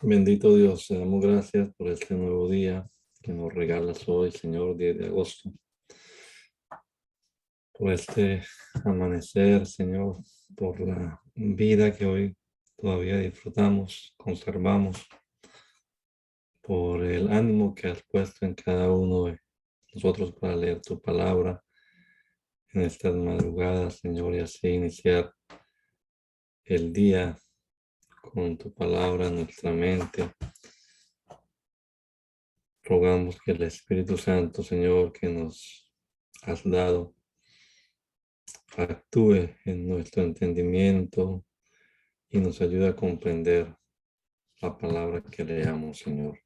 Bendito Dios, te damos gracias por este nuevo día que nos regalas hoy, Señor, 10 de agosto, por este amanecer, Señor, por la vida que hoy todavía disfrutamos, conservamos, por el ánimo que has puesto en cada uno de nosotros para leer tu palabra en estas madrugadas, Señor, y así iniciar el día con tu palabra en nuestra mente. Rogamos que el Espíritu Santo, Señor, que nos has dado, actúe en nuestro entendimiento y nos ayude a comprender la palabra que leamos, Señor.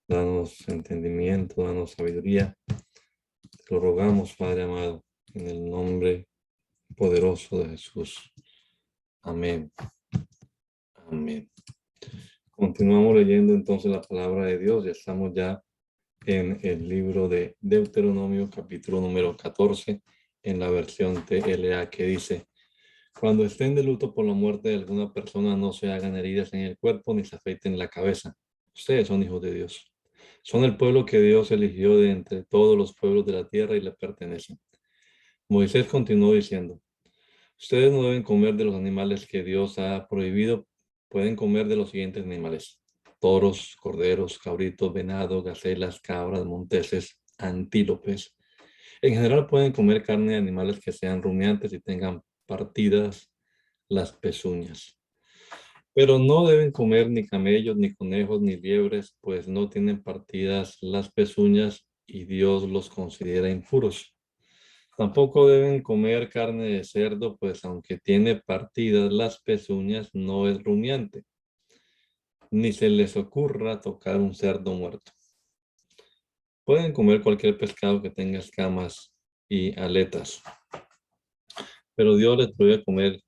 Danos entendimiento, danos sabiduría. Te lo rogamos, Padre amado, en el nombre poderoso de Jesús. Amén. Amén. Continuamos leyendo entonces la palabra de Dios. Ya estamos ya en el libro de Deuteronomio, capítulo número 14, en la versión TLA, que dice: Cuando estén de luto por la muerte de alguna persona, no se hagan heridas en el cuerpo ni se afeiten la cabeza. Ustedes son hijos de Dios. Son el pueblo que Dios eligió de entre todos los pueblos de la tierra y le pertenecen. Moisés continuó diciendo: Ustedes no deben comer de los animales que Dios ha prohibido. Pueden comer de los siguientes animales: toros, corderos, cabritos, venados, gacelas, cabras, monteses, antílopes. En general pueden comer carne de animales que sean rumiantes y tengan partidas las pezuñas. Pero no deben comer ni camellos, ni conejos, ni liebres, pues no tienen partidas las pezuñas y Dios los considera impuros. Tampoco deben comer carne de cerdo, pues aunque tiene partidas las pezuñas, no es rumiante, ni se les ocurra tocar un cerdo muerto. Pueden comer cualquier pescado que tenga escamas y aletas, pero Dios les prohíbe comer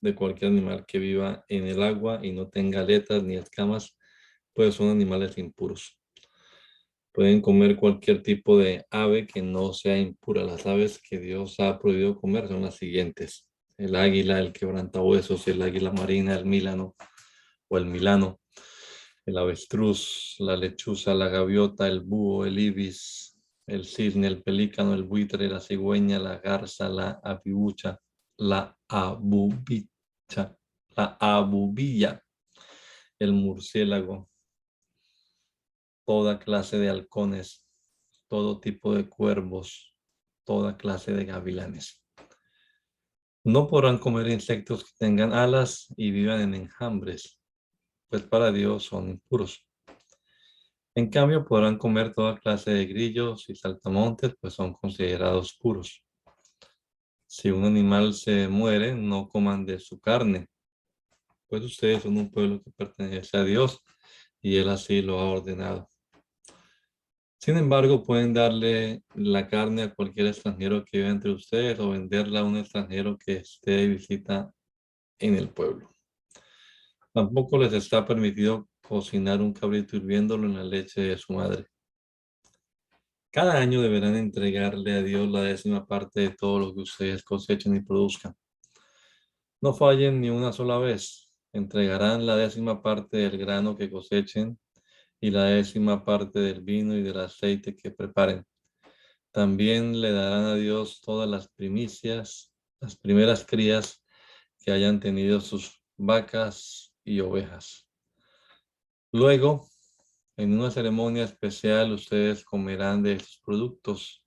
de cualquier animal que viva en el agua y no tenga aletas ni escamas, pues son animales impuros. Pueden comer cualquier tipo de ave que no sea impura. Las aves que Dios ha prohibido comer son las siguientes: el águila, el quebrantahuesos, el águila marina, el milano o el milano, el avestruz, la lechuza, la gaviota, el búho, el ibis, el cisne, el pelícano, el buitre, la cigüeña, la garza, la avibucha, la abubicha, la abubilla, el murciélago, toda clase de halcones, todo tipo de cuervos, toda clase de gavilanes. No podrán comer insectos que tengan alas y vivan en enjambres, pues para Dios son impuros. En cambio, podrán comer toda clase de grillos y saltamontes, pues son considerados puros. Si un animal se muere, no coman de su carne, pues ustedes son un pueblo que pertenece a Dios y Él así lo ha ordenado. Sin embargo, pueden darle la carne a cualquier extranjero que viva entre ustedes o venderla a un extranjero que esté de visita en el pueblo. Tampoco les está permitido cocinar un cabrito hirviéndolo en la leche de su madre. Cada año deberán entregarle a Dios la 10ª parte de todo lo que ustedes cosechen y produzcan. No fallen ni una sola vez. Entregarán la 10ª parte del grano que cosechen y la 10ª parte del vino y del aceite que preparen. También le darán a Dios todas las primicias, las primeras crías que hayan tenido sus vacas y ovejas. Luego, en una ceremonia especial, ustedes comerán de estos productos.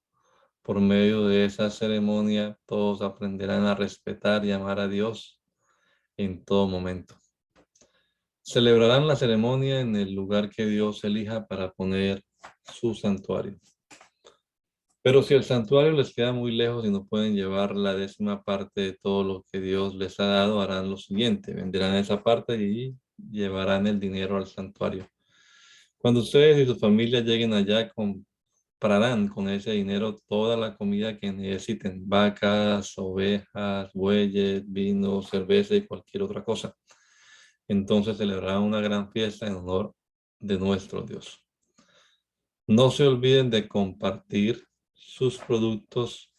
Por medio de esa ceremonia, todos aprenderán a respetar y amar a Dios en todo momento. Celebrarán la ceremonia en el lugar que Dios elija para poner su santuario. Pero si el santuario les queda muy lejos y no pueden llevar la 10ª parte de todo lo que Dios les ha dado, harán lo siguiente: venderán esa parte y llevarán el dinero al santuario. Cuando ustedes y su familia lleguen allá, comprarán con ese dinero toda la comida que necesiten: vacas, ovejas, bueyes, vino, cerveza y cualquier otra cosa. Entonces celebrarán una gran fiesta en honor de nuestro Dios. No se olviden de compartir sus productos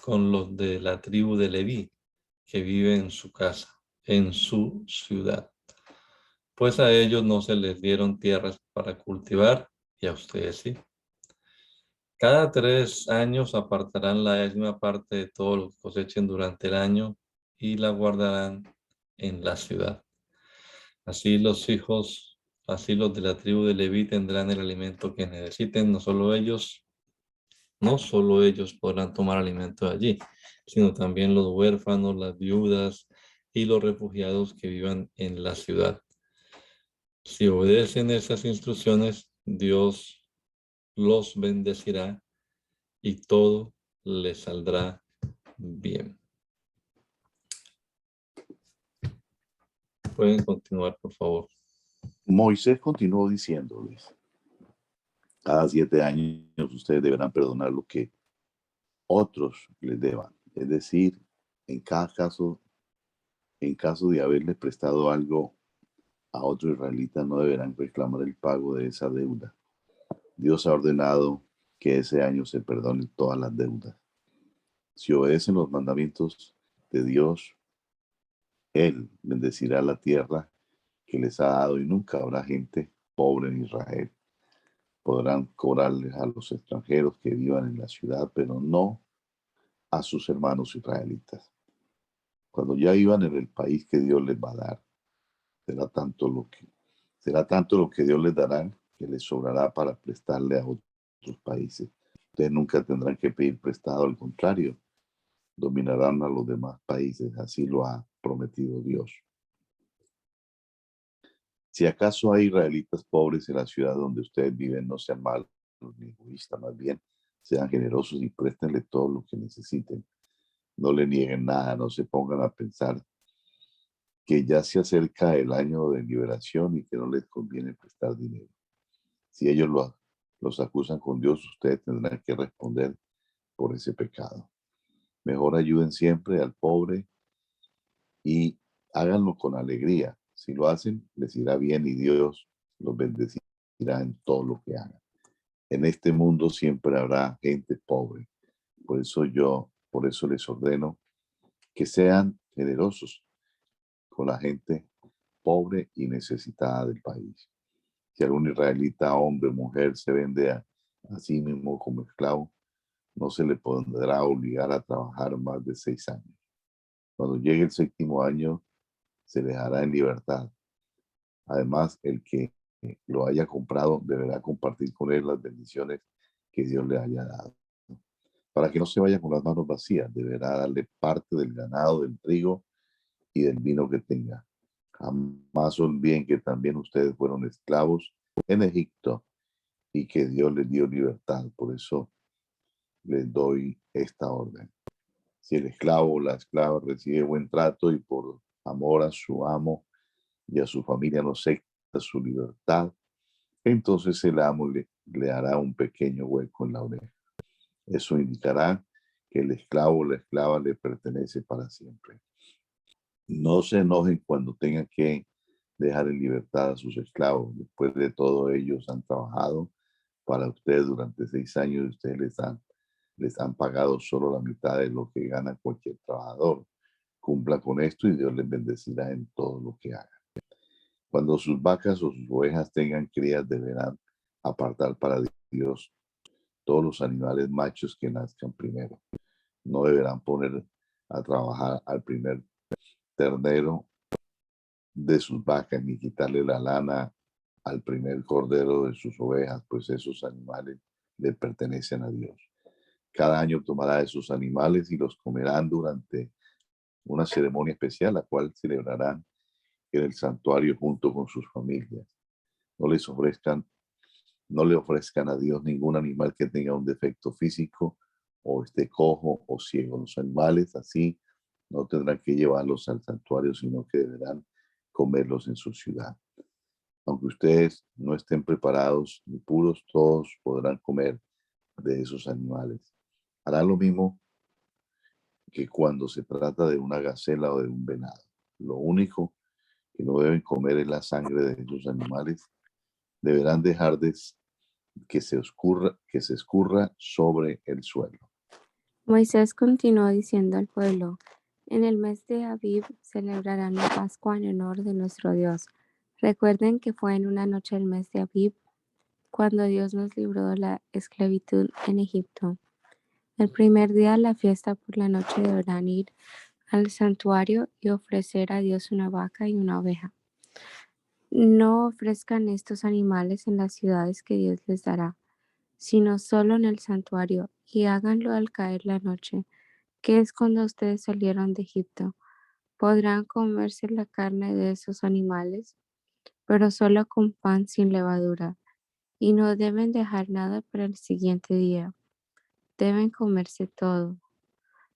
con los de la tribu de Leví, que vive en su casa, en su ciudad. pues a ellos no se les dieron tierras para cultivar, y a ustedes sí. Cada 3 años apartarán la 10ª parte de todo lo que cosechen durante el año y la guardarán en la ciudad. Así los de la tribu de Leví tendrán el alimento que necesiten, no solo ellos podrán tomar alimento de allí, sino también los huérfanos, las viudas y los refugiados que vivan en la ciudad. Si obedecen esas instrucciones, Dios los bendecirá y todo les saldrá bien. Pueden continuar, por favor. Moisés continuó diciéndoles: cada 7 años ustedes deberán perdonar lo que otros les deban. Es decir, en cada caso, en caso de haberles prestado algo a otro israelita, no deberán reclamar el pago de esa deuda. Dios ha ordenado que ese año se perdonen todas las deudas. Si obedecen los mandamientos de Dios, Él bendecirá la tierra que les ha dado y nunca habrá gente pobre en Israel. Podrán cobrarles a los extranjeros que vivan en la ciudad, pero no a sus hermanos israelitas. Cuando ya vivan en el país que Dios les va a dar, será tanto lo que Dios les dará que les sobrará para prestarle a otros países. Ustedes nunca tendrán que pedir prestado, al contrario, dominarán a los demás países, así lo ha prometido Dios. Si acaso hay israelitas pobres en la ciudad donde ustedes viven, no sean malos ni egoístas, más bien sean generosos y préstenle todo lo que necesiten. No le nieguen nada, no se pongan a pensar que ya se acerca el año de liberación y que no les conviene prestar dinero. Si ellos los acusan con Dios, ustedes tendrán que responder por ese pecado. Mejor ayuden siempre al pobre y háganlo con alegría. Si lo hacen, les irá bien y Dios los bendecirá en todo lo que hagan. En este mundo siempre habrá gente pobre. Por eso les ordeno que sean generosos con la gente pobre y necesitada del país. Si algún israelita, hombre o mujer, se vende a sí mismo como esclavo, no se le podrá obligar a trabajar más de 6 años. Cuando llegue el 7º año, se le dejará en libertad. Además, el que lo haya comprado deberá compartir con él las bendiciones que Dios le haya dado. Para que no se vaya con las manos vacías, deberá darle parte del ganado, del trigo y del vino que tenga. Jamás olviden que también ustedes fueron esclavos en Egipto y que Dios les dio libertad. Por eso les doy esta orden. Si el esclavo o la esclava recibe buen trato y por amor a su amo y a su familia no acepta su libertad, entonces el amo le hará un pequeño hueco en la oreja. Eso indicará que el esclavo o la esclava le pertenece para siempre. No se enojen cuando tengan que dejar en libertad a sus esclavos. Después de todo, ellos han trabajado para ustedes durante 6 años y ustedes les han pagado solo la mitad de lo que gana cualquier trabajador. Cumpla con esto y Dios les bendecirá en todo lo que hagan. Cuando sus vacas o sus ovejas tengan crías, deberán apartar para Dios todos los animales machos que nazcan primero. No deberán poner a trabajar al primer ternero de sus vacas ni quitarle la lana al primer cordero de sus ovejas, pues esos animales le pertenecen a Dios. Cada año tomará esos animales y los comerán durante una ceremonia especial, la cual celebrarán en el santuario junto con sus familias. No le ofrezcan a Dios ningún animal que tenga un defecto físico o esté cojo o ciego. Los animales así no tendrán que llevarlos al santuario, sino que deberán comerlos en su ciudad. Aunque ustedes no estén preparados ni puros, todos podrán comer de esos animales. Harán lo mismo que cuando se trata de una gacela o de un venado. Lo único que no deben comer es la sangre de esos animales. Deberán dejar que se escurra sobre el suelo. Moisés continuó diciendo al pueblo: en el mes de Abib celebrarán la Pascua en honor de nuestro Dios. Recuerden que fue en una noche del mes de Abib cuando Dios nos libró de la esclavitud en Egipto. El primer día de la fiesta por la noche deberán ir al santuario y ofrecer a Dios una vaca y una oveja. No ofrezcan estos animales en las ciudades que Dios les dará, sino solo en el santuario, y háganlo al caer la noche, que es cuando ustedes salieron de Egipto. Podrán comerse la carne de esos animales, pero solo con pan sin levadura, y no deben dejar nada para el siguiente día. Deben comerse todo.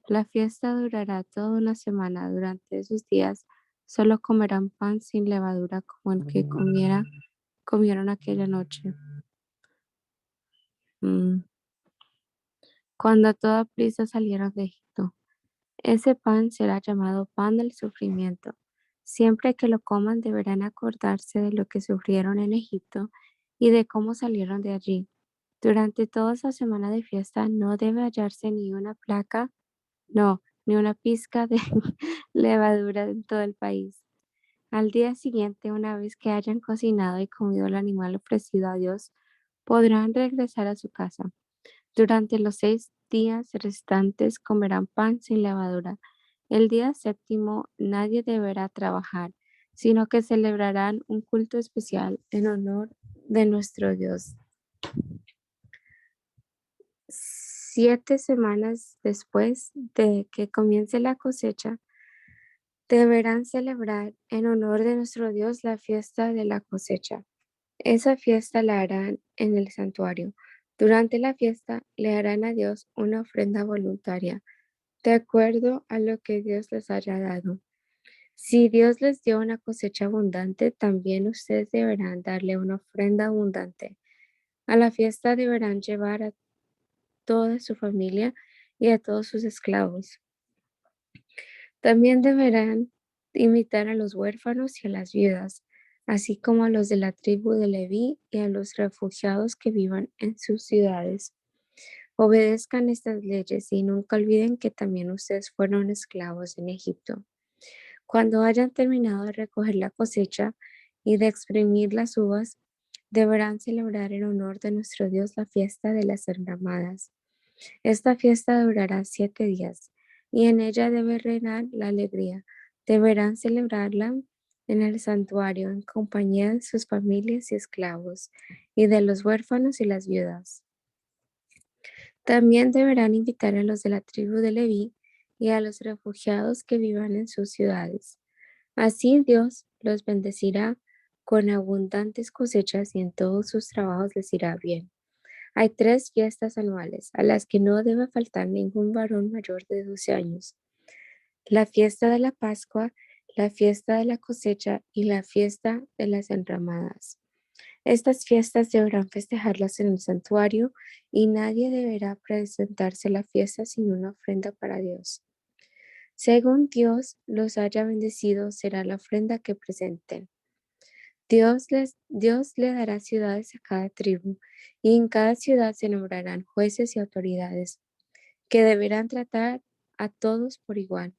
La fiesta durará toda una semana. Durante esos días solo comerán pan sin levadura como el que comieron aquella noche. Cuando a toda prisa salieron de Egipto. Ese pan será llamado pan del sufrimiento. Siempre que lo coman deberán acordarse de lo que sufrieron en Egipto y de cómo salieron de allí. Durante toda esa semana de fiesta no debe hallarse ni una placa, no, ni una pizca de levadura en todo el país. Al día siguiente, una vez que hayan cocinado y comido el animal ofrecido a Dios, podrán regresar a su casa. Durante los 6 días restantes comerán pan sin levadura. El día séptimo nadie deberá trabajar, sino que celebrarán un culto especial en honor de nuestro Dios. 7 semanas después de que comience la cosecha, deberán celebrar en honor de nuestro Dios la fiesta de la cosecha. Esa fiesta la harán en el santuario. Durante la fiesta le harán a Dios una ofrenda voluntaria, de acuerdo a lo que Dios les haya dado. Si Dios les dio una cosecha abundante, también ustedes deberán darle una ofrenda abundante. A la fiesta deberán llevar a toda su familia y a todos sus esclavos. También deberán invitar a los huérfanos y a las viudas, así como a los de la tribu de Leví y a los refugiados que vivan en sus ciudades. Obedezcan estas leyes y nunca olviden que también ustedes fueron esclavos en Egipto. Cuando hayan terminado de recoger la cosecha y de exprimir las uvas, deberán celebrar en honor de nuestro Dios la fiesta de las enramadas. Esta fiesta durará 7 días y en ella debe reinar la alegría. Deberán celebrarla en el santuario en compañía de sus familias y esclavos y de los huérfanos y las viudas. También deberán invitar a los de la tribu de Leví y a los refugiados que vivan en sus ciudades. Así Dios los bendecirá con abundantes cosechas y en todos sus trabajos les irá bien. Hay 3 fiestas anuales a las que no debe faltar ningún varón mayor de 12 años. La fiesta de la Pascua, la fiesta de la cosecha y la fiesta de las enramadas. Estas fiestas deberán festejarlas en el santuario y nadie deberá presentarse a la fiesta sin una ofrenda para Dios. Según Dios los haya bendecido, será la ofrenda que presenten. Dios le dará ciudades a cada tribu, y en cada ciudad se nombrarán jueces y autoridades, que deberán tratar a todos por igual.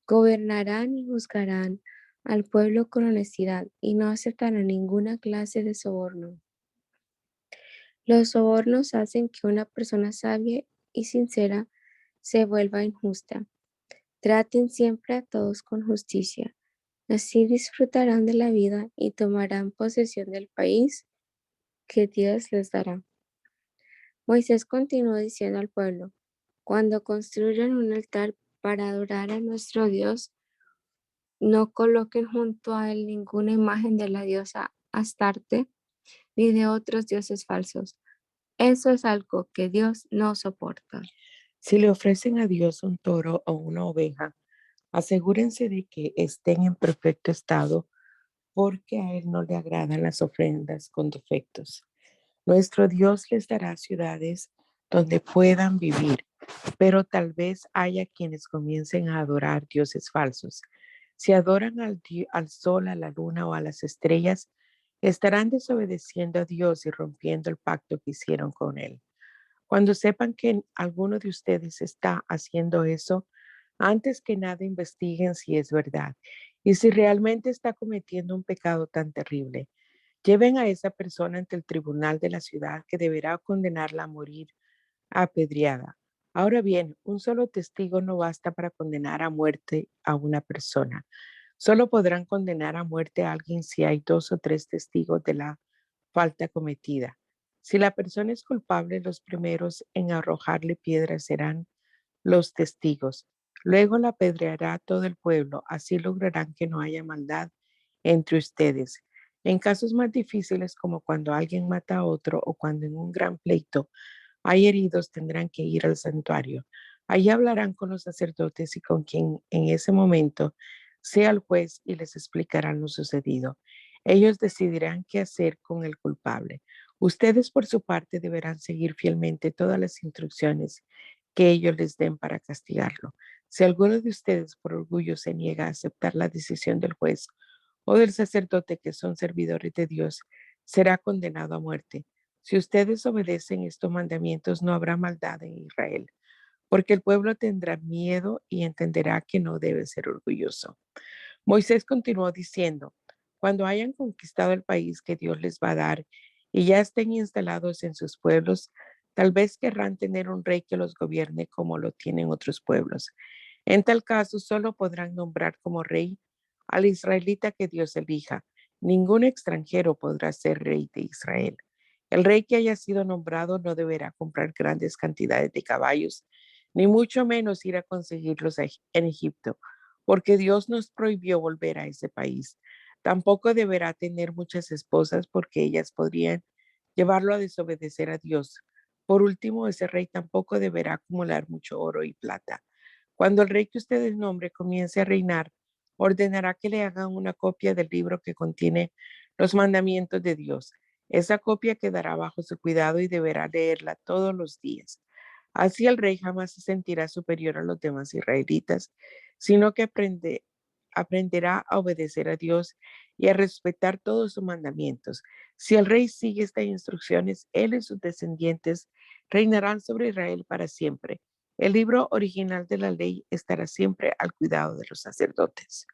Gobernarán y juzgarán al pueblo con honestidad y no aceptarán ninguna clase de soborno. Los sobornos hacen que una persona sabia y sincera se vuelva injusta. Traten siempre a todos con justicia. Así disfrutarán de la vida y tomarán posesión del país que Dios les dará. Moisés continuó diciendo al pueblo: cuando construyan un altar para adorar a nuestro Dios, no coloquen junto a él ninguna imagen de la diosa Astarte ni de otros dioses falsos. Eso es algo que Dios no soporta. Si le ofrecen a Dios un toro o una oveja, asegúrense de que estén en perfecto estado, porque a Él no le agradan las ofrendas con defectos. Nuestro Dios les dará ciudades donde puedan vivir, pero tal vez haya quienes comiencen a adorar dioses falsos. Si adoran al sol, a la luna o a las estrellas, estarán desobedeciendo a Dios y rompiendo el pacto que hicieron con Él. Cuando sepan que alguno de ustedes está haciendo eso, antes que nada investiguen si es verdad Y si realmente está cometiendo un pecado tan terrible, lleven a esa persona ante el tribunal de la ciudad que deberá condenarla a morir apedreada. Ahora bien, un solo testigo no basta para condenar a muerte a una persona. Solo podrán condenar a muerte a alguien si hay 2 o 3 testigos de la falta cometida. Si la persona es culpable, los primeros en arrojarle piedras serán los testigos. Luego la apedreará todo el pueblo. Así lograrán que no haya maldad entre ustedes. En casos más difíciles, como cuando alguien mata a otro o cuando en un gran pleito hay heridos, tendrán que ir al santuario. Allí hablarán con los sacerdotes y con quien en ese momento sea el juez y les explicarán lo sucedido. Ellos decidirán qué hacer con el culpable. Ustedes, por su parte, deberán seguir fielmente todas las instrucciones que ellos les den para castigarlo. Si alguno de ustedes por orgullo se niega a aceptar la decisión del juez o del sacerdote que son servidores de Dios, será condenado a muerte. Si ustedes obedecen estos mandamientos, no habrá maldad en Israel, porque el pueblo tendrá miedo y entenderá que no debe ser orgulloso. Moisés continuó diciendo, cuando hayan conquistado el país que Dios les va a dar y ya estén instalados en sus pueblos, tal vez querrán tener un rey que los gobierne como lo tienen otros pueblos. En tal caso, solo podrán nombrar como rey al israelita que Dios elija. Ningún extranjero podrá ser rey de Israel. El rey que haya sido nombrado no deberá comprar grandes cantidades de caballos, ni mucho menos ir a conseguirlos en Egipto, porque Dios nos prohibió volver a ese país. Tampoco deberá tener muchas esposas, porque ellas podrían llevarlo a desobedecer a Dios. Por último, ese rey tampoco deberá acumular mucho oro y plata. Cuando el rey que ustedes nombre comience a reinar, ordenará que le hagan una copia del libro que contiene los mandamientos de Dios. Esa copia quedará bajo su cuidado y deberá leerla todos los días. Así el rey jamás se sentirá superior a los demás israelitas, sino que aprenderá a obedecer a Dios y a respetar todos sus mandamientos. Si el rey sigue estas instrucciones, él y sus descendientes reinarán sobre Israel para siempre. El libro original de la ley estará siempre al cuidado de los sacerdotes.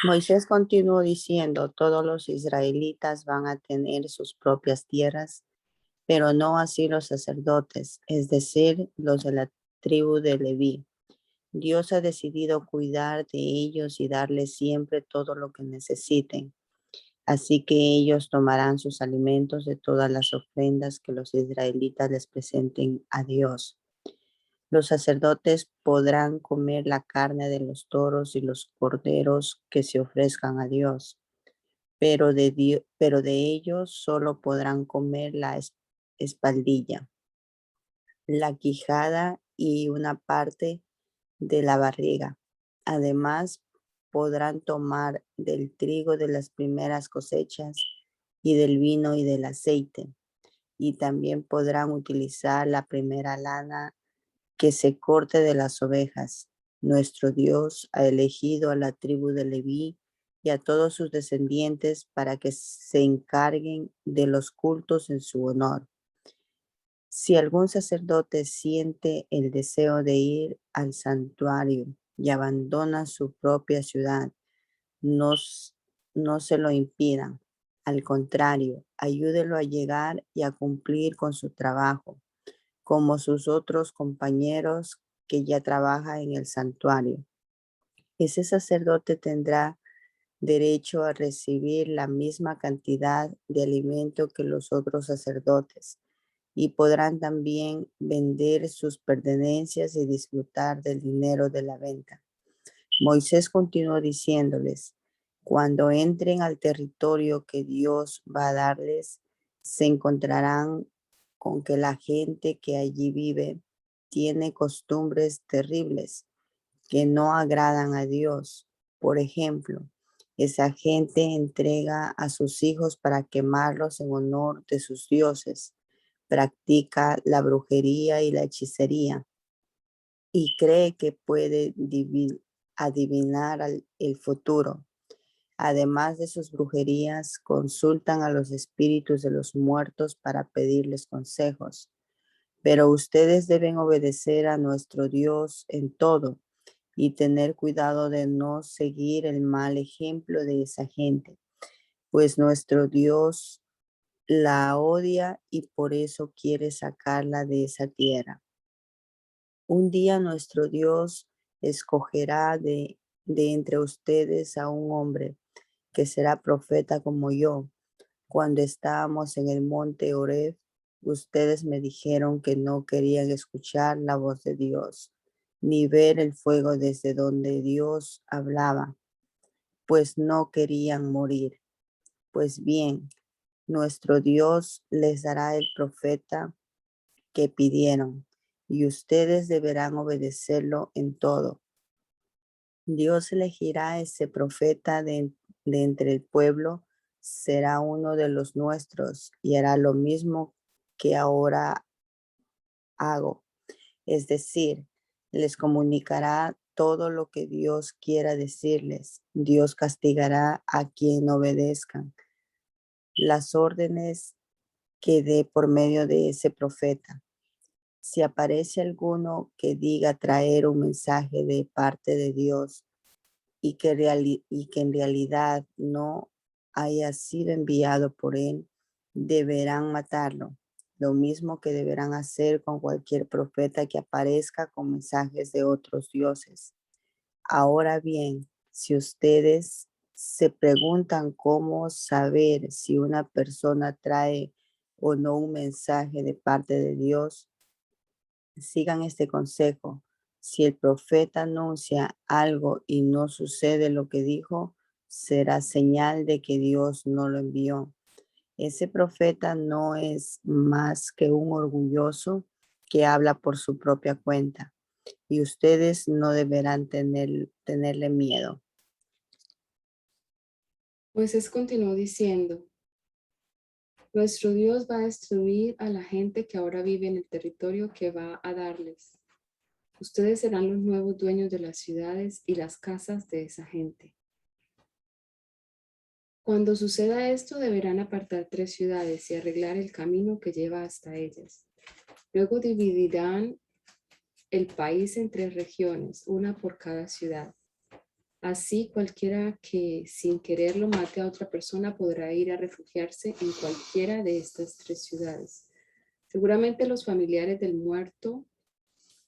Moisés continuó diciendo, todos los israelitas van a tener sus propias tierras, pero no así los sacerdotes, es decir, los de la tribu de Leví. Dios ha decidido cuidar de ellos y darles siempre todo lo que necesiten. Así que ellos tomarán sus alimentos de todas las ofrendas que los israelitas les presenten a Dios. Los sacerdotes podrán comer la carne de los toros y los corderos que se ofrezcan a Dios, pero de ellos solo podrán comer la espaldilla, la quijada y una parte de la barriga. Además, podrán tomar del trigo de las primeras cosechas y del vino y del aceite. Y también podrán utilizar la primera lana que se corte de las ovejas. Nuestro Dios ha elegido a la tribu de Leví y a todos sus descendientes para que se encarguen de los cultos en su honor. Si algún sacerdote siente el deseo de ir al santuario y abandona su propia ciudad, no se lo impidan. Al contrario, ayúdelo a llegar y a cumplir con su trabajo, como sus otros compañeros que ya trabajan en el santuario. Ese sacerdote tendrá derecho a recibir la misma cantidad de alimento que los otros sacerdotes y podrán también vender sus pertenencias y disfrutar del dinero de la venta. Moisés continuó diciéndoles, cuando entren al territorio que Dios va a darles, se encontrarán con que la gente que allí vive tiene costumbres terribles que no agradan a Dios. Por ejemplo, esa gente entrega a sus hijos para quemarlos en honor de sus dioses, practica la brujería y la hechicería y cree que puede adivinar el futuro. Además de sus brujerías, consultan a los espíritus de los muertos para pedirles consejos. Pero ustedes deben obedecer a nuestro Dios en todo y tener cuidado de no seguir el mal ejemplo de esa gente, pues nuestro Dios la odia y por eso quiere sacarla de esa tierra. Un día nuestro Dios escogerá de entre ustedes a un hombre que será profeta como yo. Cuando estábamos en el monte Horeb, ustedes me dijeron que no querían escuchar la voz de Dios, ni ver el fuego desde donde Dios hablaba, pues no querían morir. Pues bien, nuestro Dios les dará el profeta que pidieron, y ustedes deberán obedecerlo en todo. Dios elegirá a ese profeta de entre el pueblo, será uno de los nuestros y hará lo mismo que ahora hago. Es decir, les comunicará todo lo que Dios quiera decirles. Dios castigará a quien obedezcan las órdenes que dé por medio de ese profeta. Si aparece alguno que diga traer un mensaje de parte de Dios y que en realidad no haya sido enviado por él, deberán matarlo. Lo mismo que deberán hacer con cualquier profeta que aparezca con mensajes de otros dioses. Ahora bien, si ustedes se preguntan cómo saber si una persona trae o no un mensaje de parte de Dios, sigan este consejo. Si el profeta anuncia algo y no sucede lo que dijo, será señal de que Dios no lo envió. Ese profeta no es más que un orgulloso que habla por su propia cuenta, y ustedes no deberán tenerle miedo. Moisés continuó diciendo, nuestro Dios va a destruir a la gente que ahora vive en el territorio que va a darles. Ustedes serán los nuevos dueños de las ciudades y las casas de esa gente. Cuando suceda esto, deberán apartar 3 ciudades y arreglar el camino que lleva hasta ellas. Luego dividirán el país en 3 regiones, una por cada ciudad. Así, cualquiera que sin quererlo mate a otra persona podrá ir a refugiarse en cualquiera de estas 3 ciudades. Seguramente los familiares del muerto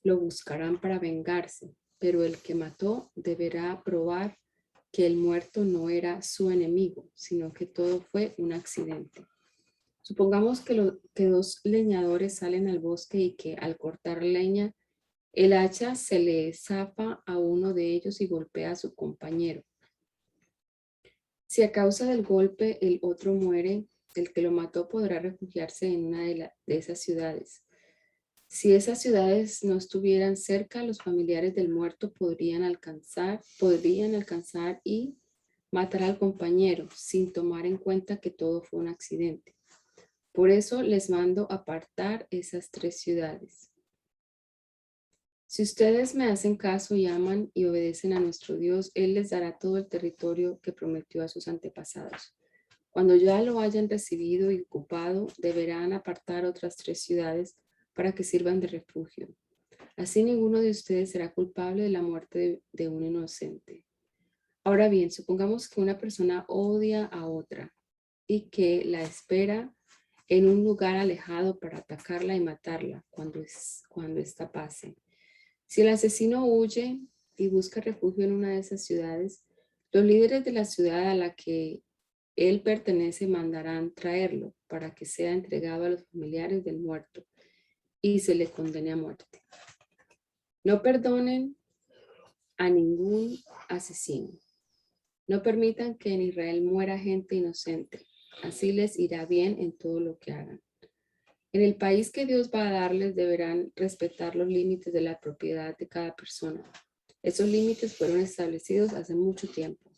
lo buscarán para vengarse, pero el que mató deberá probar que el muerto no era su enemigo, sino que todo fue un accidente. Supongamos que 2 leñadores salen al bosque y que al cortar leña, el hacha se le zafa a uno de ellos y golpea a su compañero. Si a causa del golpe el otro muere, el que lo mató podrá refugiarse en una de esas ciudades. Si esas ciudades no estuvieran cerca, los familiares del muerto podrían alcanzar y matar al compañero sin tomar en cuenta que todo fue un accidente. Por eso les mando apartar esas 3 ciudades. Si ustedes me hacen caso y aman y obedecen a nuestro Dios, Él les dará todo el territorio que prometió a sus antepasados. Cuando ya lo hayan recibido y ocupado, deberán apartar otras 3 ciudades para que sirvan de refugio. Así ninguno de ustedes será culpable de la muerte de un inocente. Ahora bien, supongamos que una persona odia a otra y que la espera en un lugar alejado para atacarla y matarla cuando esta pase. Si el asesino huye y busca refugio en una de esas ciudades, los líderes de la ciudad a la que él pertenece mandarán traerlo para que sea entregado a los familiares del muerto y se le condene a muerte. No perdonen a ningún asesino. No permitan que en Israel muera gente inocente. Así les irá bien en todo lo que hagan. En el país que Dios va a darles deberán respetar los límites de la propiedad de cada persona. Esos límites fueron establecidos hace mucho tiempo.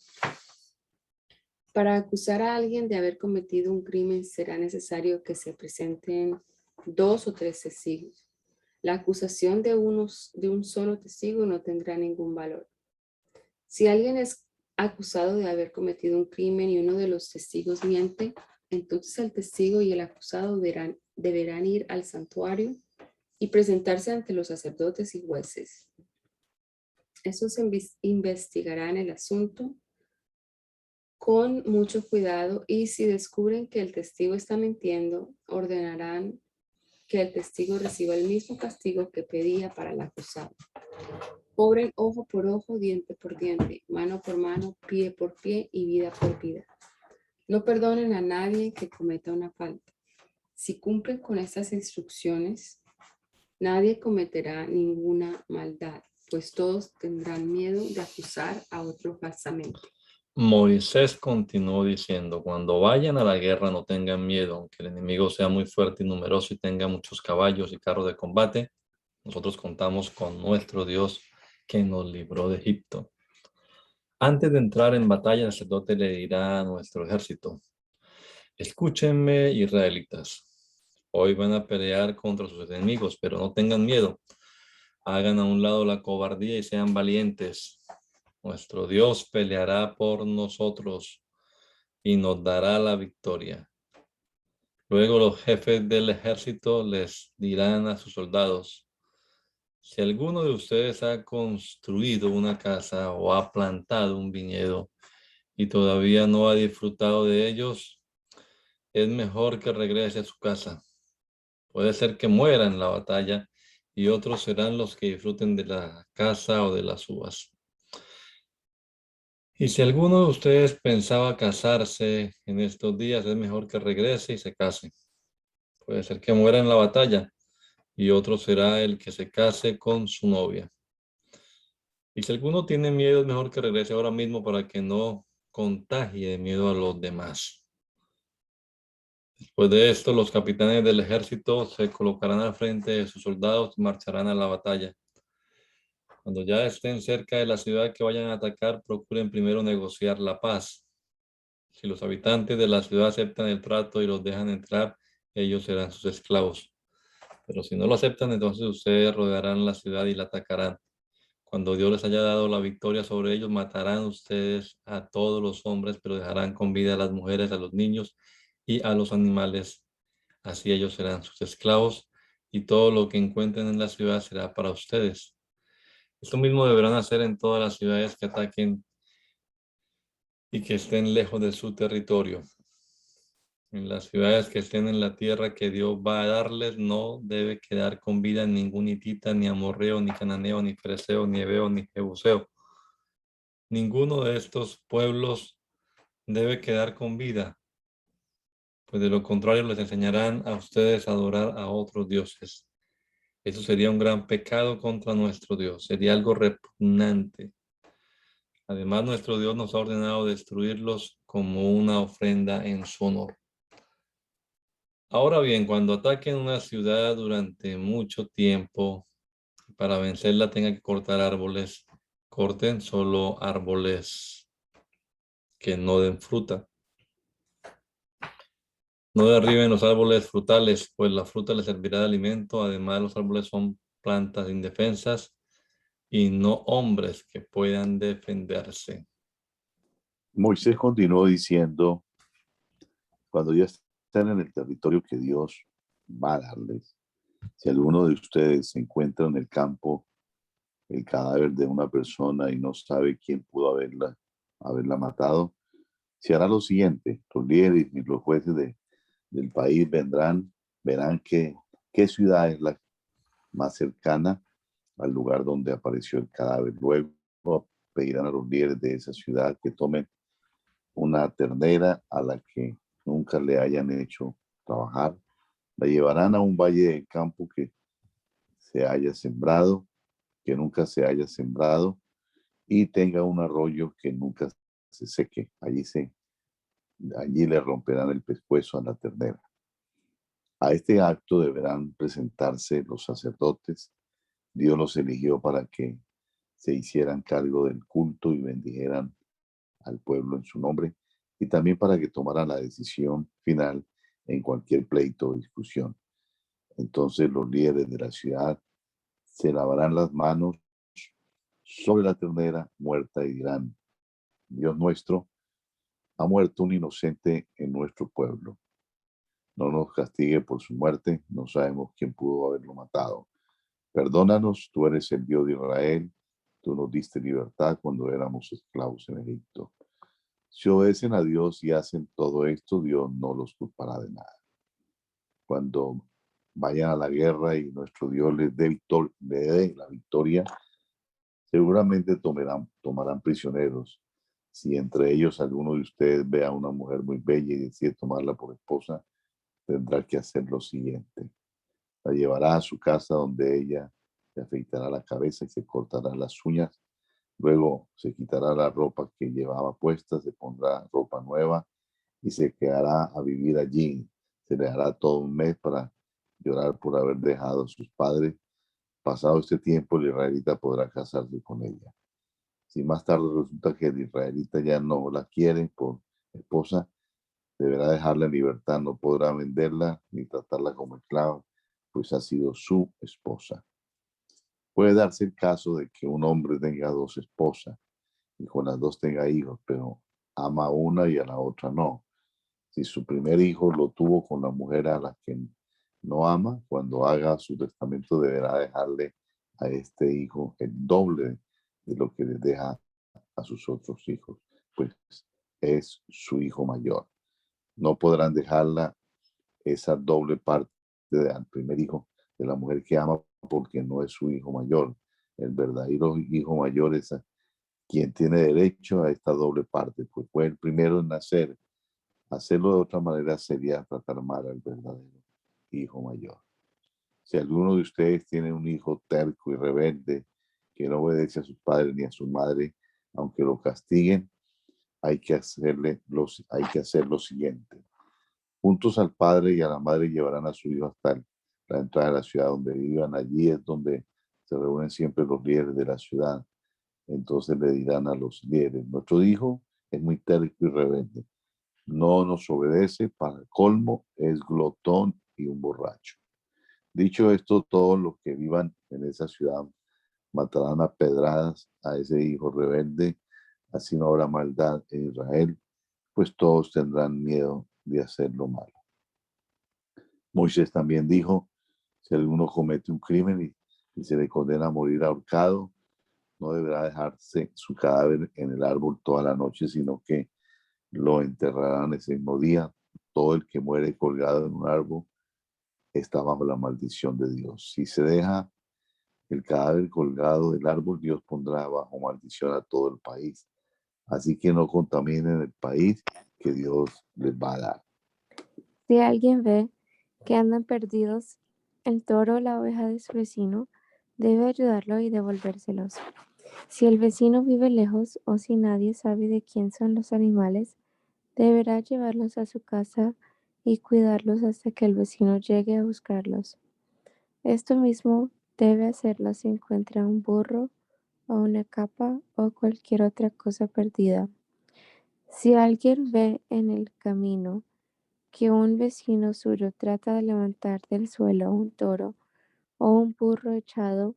Para acusar a alguien de haber cometido un crimen será necesario que se presenten 2 o 3 testigos. La acusación de un solo testigo no tendrá ningún valor. Si alguien es acusado de haber cometido un crimen y uno de los testigos miente, entonces el testigo y el acusado deberán ir al santuario y presentarse ante los sacerdotes y jueces. Estos investigarán el asunto con mucho cuidado y si descubren que el testigo está mintiendo, ordenarán que el testigo reciba el mismo castigo que pedía para el acusado. Cobren ojo por ojo, diente por diente, mano por mano, pie por pie y vida por vida. No perdonen a nadie que cometa una falta. Si cumplen con estas instrucciones, nadie cometerá ninguna maldad, pues todos tendrán miedo de acusar a otro falsamente. Moisés continuó diciendo, cuando vayan a la guerra no tengan miedo, aunque el enemigo sea muy fuerte y numeroso y tenga muchos caballos y carros de combate, nosotros contamos con nuestro Dios que nos libró de Egipto. Antes de entrar en batalla, el sacerdote le dirá a nuestro ejército, escúchenme, israelitas, hoy van a pelear contra sus enemigos, pero no tengan miedo. Hagan a un lado la cobardía y sean valientes. Nuestro Dios peleará por nosotros y nos dará la victoria. Luego los jefes del ejército les dirán a sus soldados, si alguno de ustedes ha construido una casa o ha plantado un viñedo y todavía no ha disfrutado de ellos, es mejor que regrese a su casa. Puede ser que muera en la batalla y otros serán los que disfruten de la casa o de las uvas. Y si alguno de ustedes pensaba casarse en estos días, es mejor que regrese y se case. Puede ser que muera en la batalla y otro será el que se case con su novia. Y si alguno tiene miedo, es mejor que regrese ahora mismo para que no contagie de miedo a los demás. Después de esto, los capitanes del ejército se colocarán al frente de sus soldados y marcharán a la batalla. Cuando ya estén cerca de la ciudad que vayan a atacar, procuren primero negociar la paz. Si los habitantes de la ciudad aceptan el trato y los dejan entrar, ellos serán sus esclavos. Pero si no lo aceptan, entonces ustedes rodearán la ciudad y la atacarán. Cuando Dios les haya dado la victoria sobre ellos, matarán ustedes a todos los hombres, pero dejarán con vida a las mujeres, a los niños y a los animales. Así ellos serán sus esclavos y todo lo que encuentren en la ciudad será para ustedes. Esto mismo deberán hacer en todas las ciudades que ataquen y que estén lejos de su territorio. En las ciudades que estén en la tierra que Dios va a darles, no debe quedar con vida ningún hitita, ni amorreo, ni cananeo, ni fereceo, ni heveo, ni jebuseo. Ninguno de estos pueblos debe quedar con vida, pues de lo contrario les enseñarán a ustedes a adorar a otros dioses. Eso sería un gran pecado contra nuestro Dios, sería algo repugnante. Además, nuestro Dios nos ha ordenado destruirlos como una ofrenda en su honor. Ahora bien, cuando ataquen una ciudad durante mucho tiempo, para vencerla tengan que cortar árboles, corten solo árboles que no den fruta. No derriben los árboles frutales, pues la fruta les servirá de alimento. Además, los árboles son plantas indefensas y no hombres que puedan defenderse. Moisés continuó diciendo, cuando ya estén en el territorio que Dios va a darles, si alguno de ustedes se encuentra en el campo el cadáver de una persona y no sabe quién pudo haberla matado, se hará lo siguiente: los líderes y los jueces del país verán qué ciudad es la más cercana al lugar donde apareció el cadáver. Luego pedirán a los líderes de esa ciudad que tomen una ternera a la que nunca le hayan hecho trabajar. La llevarán a un valle del campo que nunca se haya sembrado y tenga un arroyo que nunca se seque. Allí le romperán el pescuezo a la ternera. A este acto deberán presentarse los sacerdotes. Dios los eligió para que se hicieran cargo del culto y bendijeran al pueblo en su nombre, y también para que tomaran la decisión final en cualquier pleito o discusión. Entonces los líderes de la ciudad se lavarán las manos sobre la ternera muerta y dirán: Dios nuestro, ha muerto un inocente en nuestro pueblo. No nos castigue por su muerte, no sabemos quién pudo haberlo matado. Perdónanos, tú eres el Dios de Israel, Tú nos diste libertad cuando éramos esclavos en Egipto. Si obedecen a Dios y hacen todo esto, Dios no los culpará de nada. Cuando vayan a la guerra y nuestro Dios les dé la victoria, seguramente tomarán prisioneros. Si entre ellos alguno de ustedes ve a una mujer muy bella y decide tomarla por esposa, tendrá que hacer lo siguiente. La llevará a su casa donde ella se afeitará la cabeza y se cortará las uñas. Luego se quitará la ropa que llevaba puesta, se pondrá ropa nueva y se quedará a vivir allí. Se le hará todo un mes para llorar por haber dejado a sus padres. Pasado este tiempo, el israelita podrá casarse con ella. Si más tarde resulta que el israelita ya no la quiere por esposa, deberá dejarla en libertad, no podrá venderla ni tratarla como esclava, pues ha sido su esposa. Puede darse el caso de que un hombre tenga dos esposas y con las dos tenga hijos, pero ama a una y a la otra no. Si su primer hijo lo tuvo con la mujer a la que no ama, cuando haga su testamento deberá dejarle a este hijo el doble de lo que le deja a sus otros hijos, pues es su hijo mayor. No podrán dejarla esa doble parte al primer hijo de la mujer que ama porque no es su hijo mayor. El verdadero hijo mayor es quien tiene derecho a esta doble parte, pues fue el primero en nacer. Hacerlo de otra manera sería tratar mal al verdadero hijo mayor. Si alguno de ustedes tiene un hijo terco y rebelde que no obedece a sus padres ni a su madre, aunque lo castiguen, hay que hacer lo siguiente. Juntos al padre y a la madre llevarán a su hijo hasta la entrada de la ciudad donde vivan. Allí es donde se reúnen siempre los líderes de la ciudad. Entonces le dirán a los líderes: nuestro hijo es muy terco y rebelde. No nos obedece, para el colmo es glotón y un borracho. Dicho esto, todos los que vivan en esa ciudad matarán a pedradas a ese hijo rebelde. Así no habrá maldad en Israel, pues todos tendrán miedo de hacer lo malo. Moisés también dijo: si alguno comete un crimen y se le condena a morir ahorcado, no deberá dejarse su cadáver en el árbol toda la noche, sino que lo enterrarán ese mismo día. Todo el que muere colgado en un árbol está bajo la maldición de Dios. Si se deja el cadáver colgado del árbol, Dios pondrá bajo maldición a todo el país. Así que no contaminen el país que Dios les va a dar. Si alguien ve que andan perdidos el toro o la oveja de su vecino, debe ayudarlo y devolvérselos. Si el vecino vive lejos o si nadie sabe de quién son los animales, deberá llevarlos a su casa y cuidarlos hasta que el vecino llegue a buscarlos. Esto mismo debe hacerlo si encuentra un burro o una capa o cualquier otra cosa perdida. Si alguien ve en el camino que un vecino suyo trata de levantar del suelo un toro o un burro echado,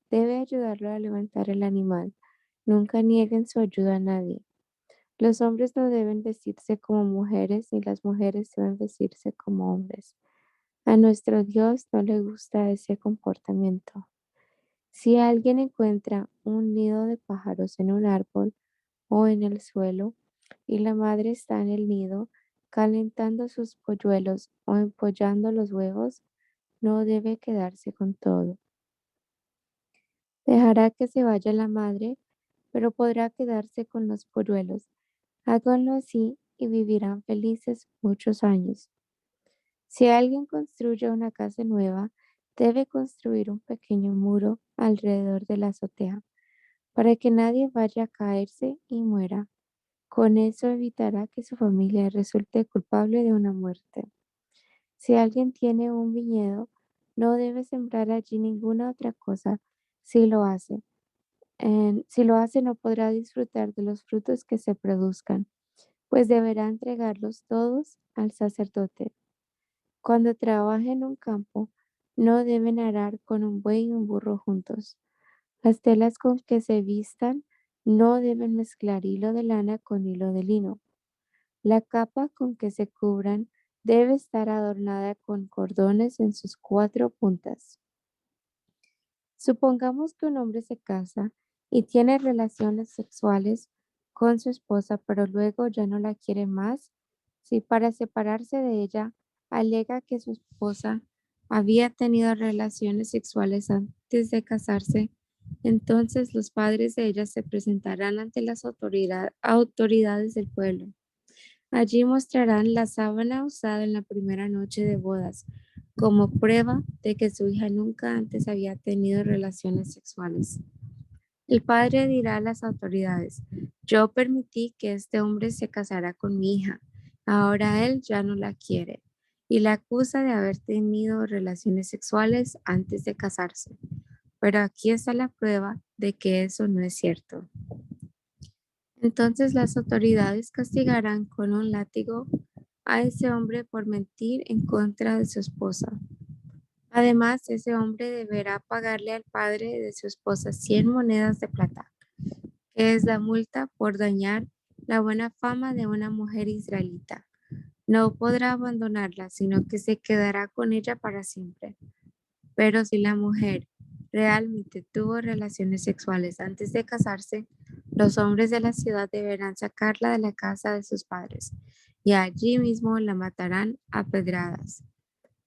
debe ayudarlo a levantar el animal. Nunca nieguen su ayuda a nadie. Los hombres no deben vestirse como mujeres, ni las mujeres deben vestirse como hombres. A nuestro Dios no le gusta ese comportamiento. Si alguien encuentra un nido de pájaros en un árbol o en el suelo, y la madre está en el nido, calentando sus polluelos o empollando los huevos, no debe quedarse con todo. Dejará que se vaya la madre, pero podrá quedarse con los polluelos. Háganlo así y vivirán felices muchos años. Si alguien construye una casa nueva, debe construir un pequeño muro alrededor de la azotea, para que nadie vaya a caerse y muera. Con eso evitará que su familia resulte culpable de una muerte. Si alguien tiene un viñedo, no debe sembrar allí ninguna otra cosa. Si lo hace, no podrá disfrutar de los frutos que se produzcan, pues deberá entregarlos todos al sacerdote. Cuando trabaje en un campo, no deben arar con un buey y un burro juntos. Las telas con que se vistan no deben mezclar hilo de lana con hilo de lino. La capa con que se cubran debe estar adornada con cordones en sus 4 puntas. Supongamos que un hombre se casa y tiene relaciones sexuales con su esposa, pero luego ya no la quiere más, si para separarse de ella alega que su esposa había tenido relaciones sexuales antes de casarse, entonces los padres de ella se presentarán ante las autoridades del pueblo. Allí mostrarán la sábana usada en la primera noche de bodas como prueba de que su hija nunca antes había tenido relaciones sexuales. El padre dirá a las autoridades: yo permití que este hombre se casara con mi hija, ahora él ya no la quiere, y la acusa de haber tenido relaciones sexuales antes de casarse. Pero aquí está la prueba de que eso no es cierto. Entonces las autoridades castigarán con un látigo a ese hombre por mentir en contra de su esposa. Además, ese hombre deberá pagarle al padre de su esposa 100 monedas de plata, que es la multa por dañar la buena fama de una mujer israelita. No podrá abandonarla, sino que se quedará con ella para siempre. Pero si la mujer realmente tuvo relaciones sexuales antes de casarse, los hombres de la ciudad deberán sacarla de la casa de sus padres y allí mismo la matarán a pedradas.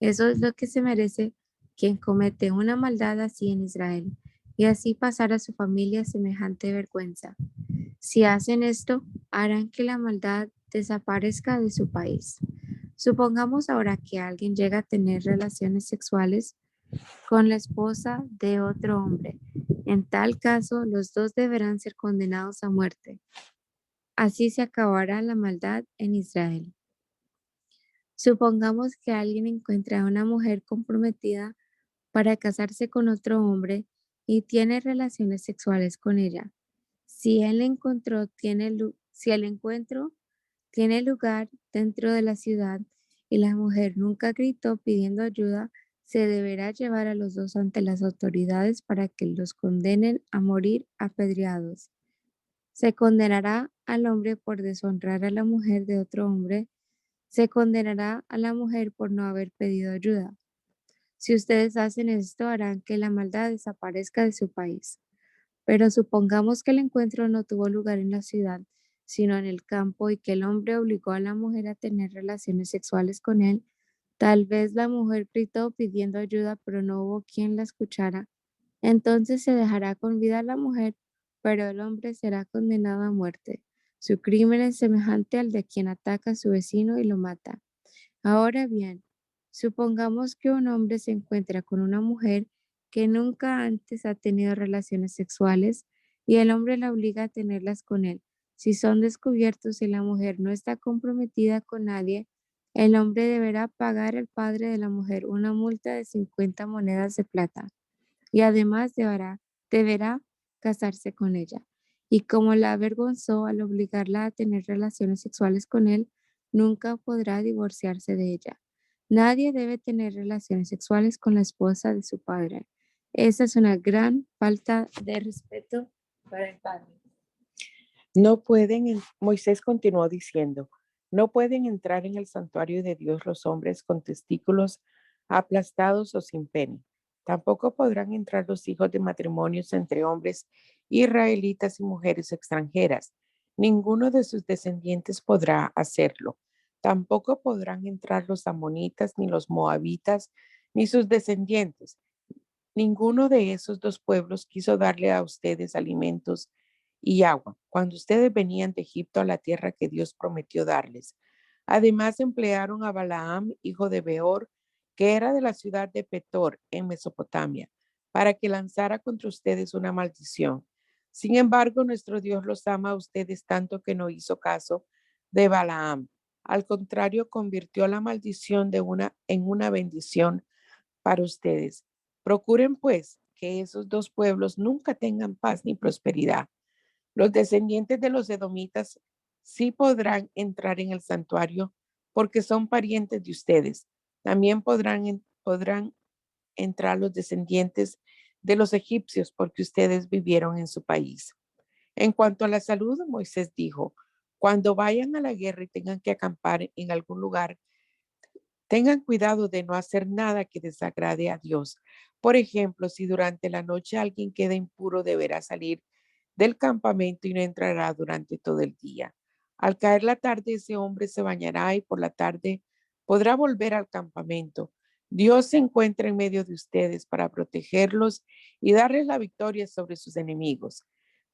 Eso es lo que se merece quien comete una maldad así en Israel, y así pasar a su familia semejante vergüenza. Si hacen esto, harán que la maldad desaparezca de su país. Supongamos ahora que alguien llega a tener relaciones sexuales con la esposa de otro hombre. En tal caso, los dos deberán ser condenados a muerte. Así se acabará la maldad en Israel. Supongamos que alguien encuentra a una mujer comprometida para casarse con otro hombre y tiene relaciones sexuales con ella. Si el encuentro tiene lugar dentro de la ciudad y la mujer nunca gritó pidiendo ayuda, se deberá llevar a los dos ante las autoridades para que los condenen a morir apedreados. Se condenará al hombre por deshonrar a la mujer de otro hombre. Se condenará a la mujer por no haber pedido ayuda. Si ustedes hacen esto, harán que la maldad desaparezca de su país. Pero supongamos que el encuentro no tuvo lugar en la ciudad, sino en el campo, y que el hombre obligó a la mujer a tener relaciones sexuales con él. Tal vez la mujer gritó pidiendo ayuda, pero no hubo quien la escuchara. Entonces se dejará con vida a la mujer, pero el hombre será condenado a muerte. Su crimen es semejante al de quien ataca a su vecino y lo mata. Ahora bien, supongamos que un hombre se encuentra con una mujer que nunca antes ha tenido relaciones sexuales y el hombre la obliga a tenerlas con él. Si son descubiertos y la mujer no está comprometida con nadie, el hombre deberá pagar al padre de la mujer una multa de 50 monedas de plata y además deberá casarse con ella. Y como la avergonzó al obligarla a tener relaciones sexuales con él, nunca podrá divorciarse de ella. Nadie debe tener relaciones sexuales con la esposa de su padre. Esa es una gran falta de respeto para el padre. Moisés continuó diciendo, no pueden entrar en el santuario de Dios los hombres con testículos aplastados o sin pene. Tampoco podrán entrar los hijos de matrimonios entre hombres israelitas y mujeres extranjeras. Ninguno de sus descendientes podrá hacerlo. Tampoco podrán entrar los amonitas, ni los moabitas, ni sus descendientes. Ninguno de esos dos pueblos quiso darle a ustedes alimentos y agua cuando ustedes venían de Egipto a la tierra que Dios prometió darles. Además emplearon a Balaam, hijo de Beor, que era de la ciudad de Petor, en Mesopotamia, para que lanzara contra ustedes una maldición. Sin embargo, nuestro Dios los ama a ustedes tanto que no hizo caso de Balaam. Al contrario, convirtió la maldición en una bendición para ustedes. Procuren, pues, que esos dos pueblos nunca tengan paz ni prosperidad. Los descendientes de los edomitas sí podrán entrar en el santuario porque son parientes de ustedes. También podrán entrar los descendientes de los egipcios porque ustedes vivieron en su país. En cuanto a la salud, Moisés dijo, cuando vayan a la guerra y tengan que acampar en algún lugar, tengan cuidado de no hacer nada que desagrade a Dios. Por ejemplo, si durante la noche alguien queda impuro, deberá salir del campamento y no entrará durante todo el día. Al caer la tarde, ese hombre se bañará y por la tarde podrá volver al campamento. Dios se encuentra en medio de ustedes para protegerlos y darles la victoria sobre sus enemigos.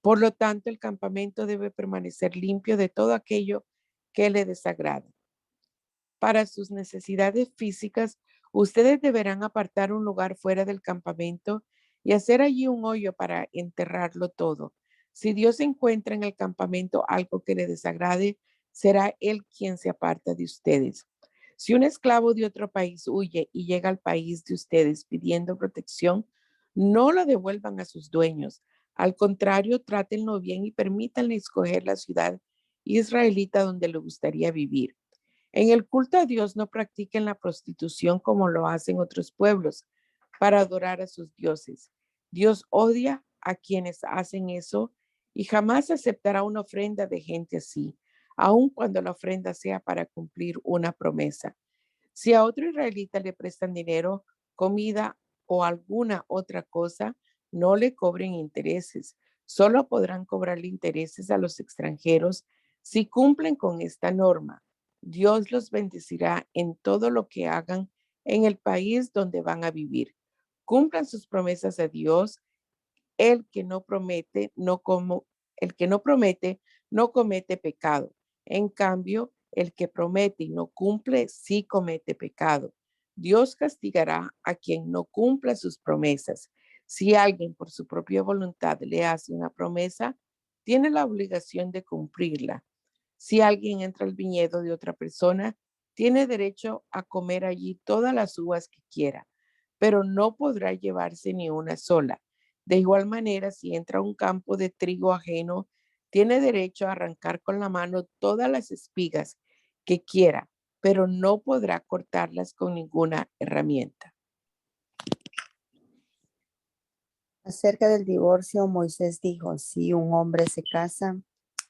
Por lo tanto, el campamento debe permanecer limpio de todo aquello que le desagrada. Para sus necesidades físicas, ustedes deberán apartar un lugar fuera del campamento y hacer allí un hoyo para enterrarlo todo. Si Dios encuentra en el campamento algo que le desagrade, será Él quien se aparta de ustedes. Si un esclavo de otro país huye y llega al país de ustedes pidiendo protección, no lo devuelvan a sus dueños. Al contrario, trátenlo bien y permítanle escoger la ciudad israelita donde le gustaría vivir. En el culto a Dios no practiquen la prostitución como lo hacen otros pueblos para adorar a sus dioses. Dios odia a quienes hacen eso y jamás aceptará una ofrenda de gente así, aun cuando la ofrenda sea para cumplir una promesa. Si a otro israelita le prestan dinero, comida o alguna otra cosa, no le cobren intereses. Solo podrán cobrarle intereses a los extranjeros si cumplen con esta norma. Dios los bendecirá en todo lo que hagan en el país donde van a vivir. Cumplan sus promesas a Dios. El que no promete, no comete pecado. En cambio, el que promete y no cumple, sí comete pecado. Dios castigará a quien no cumpla sus promesas. Si alguien por su propia voluntad le hace una promesa, tiene la obligación de cumplirla. Si alguien entra al viñedo de otra persona, tiene derecho a comer allí todas las uvas que quiera, pero no podrá llevarse ni una sola. De igual manera, si entra a un campo de trigo ajeno, tiene derecho a arrancar con la mano todas las espigas que quiera, pero no podrá cortarlas con ninguna herramienta. Acerca del divorcio, Moisés dijo, si un hombre se casa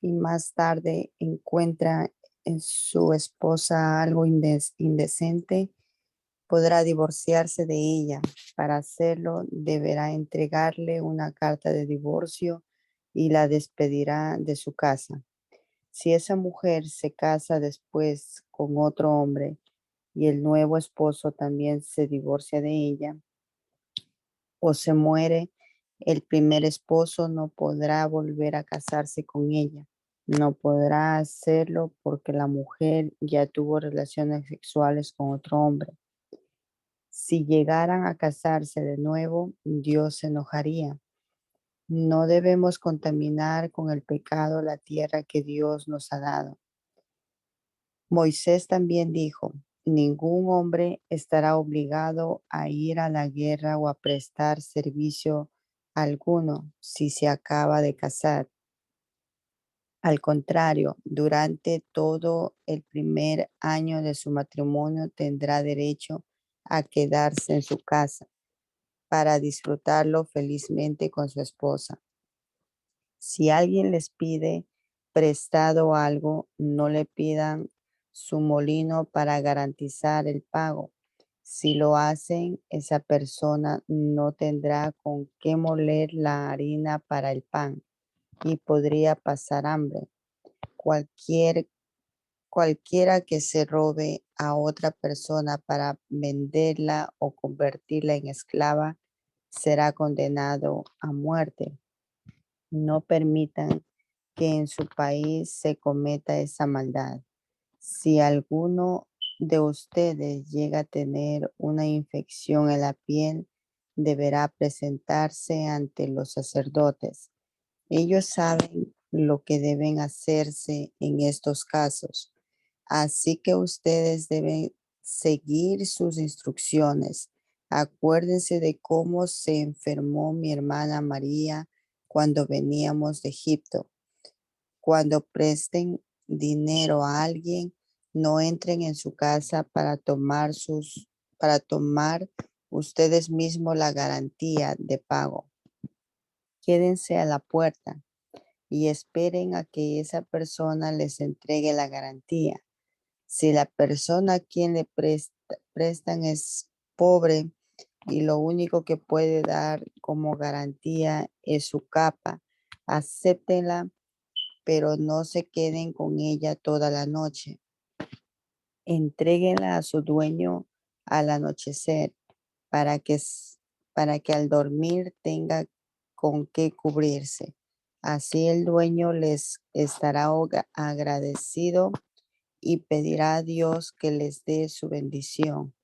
y más tarde encuentra en su esposa algo indecente, podrá divorciarse de ella. Para hacerlo, deberá entregarle una carta de divorcio y la despedirá de su casa. Si esa mujer se casa después con otro hombre y el nuevo esposo también se divorcia de ella o se muere, el primer esposo no podrá volver a casarse con ella. No podrá hacerlo porque la mujer ya tuvo relaciones sexuales con otro hombre. Si llegaran a casarse de nuevo, Dios se enojaría. No debemos contaminar con el pecado la tierra que Dios nos ha dado. Moisés también dijo, ningún hombre estará obligado a ir a la guerra o a prestar servicio alguno si se acaba de casar. Al contrario, durante todo el primer año de su matrimonio tendrá derecho a quedarse en su casa para disfrutarlo felizmente con su esposa. Si alguien les pide prestado algo, no le pidan su molino para garantizar el pago. Si lo hacen, esa persona no tendrá con qué moler la harina para el pan y podría pasar hambre. Cualquiera que se robe a otra persona para venderla o convertirla en esclava será condenado a muerte. No permitan que en su país se cometa esa maldad. Si alguno de ustedes llega a tener una infección en la piel, deberá presentarse ante los sacerdotes. Ellos saben lo que deben hacerse en estos casos. Así que ustedes deben seguir sus instrucciones. Acuérdense de cómo se enfermó mi hermana María cuando veníamos de Egipto. Cuando presten dinero a alguien, no entren en su casa para tomar ustedes mismos la garantía de pago. Quédense a la puerta y esperen a que esa persona les entregue la garantía. Si la persona a quien le prestan es pobre y lo único que puede dar como garantía es su capa, Acéptenla, pero no se queden con ella toda la noche. Entréguenla a su dueño al anochecer para que al dormir tenga con qué cubrirse. Así el dueño les estará agradecido y pedirá a Dios que les dé su bendición.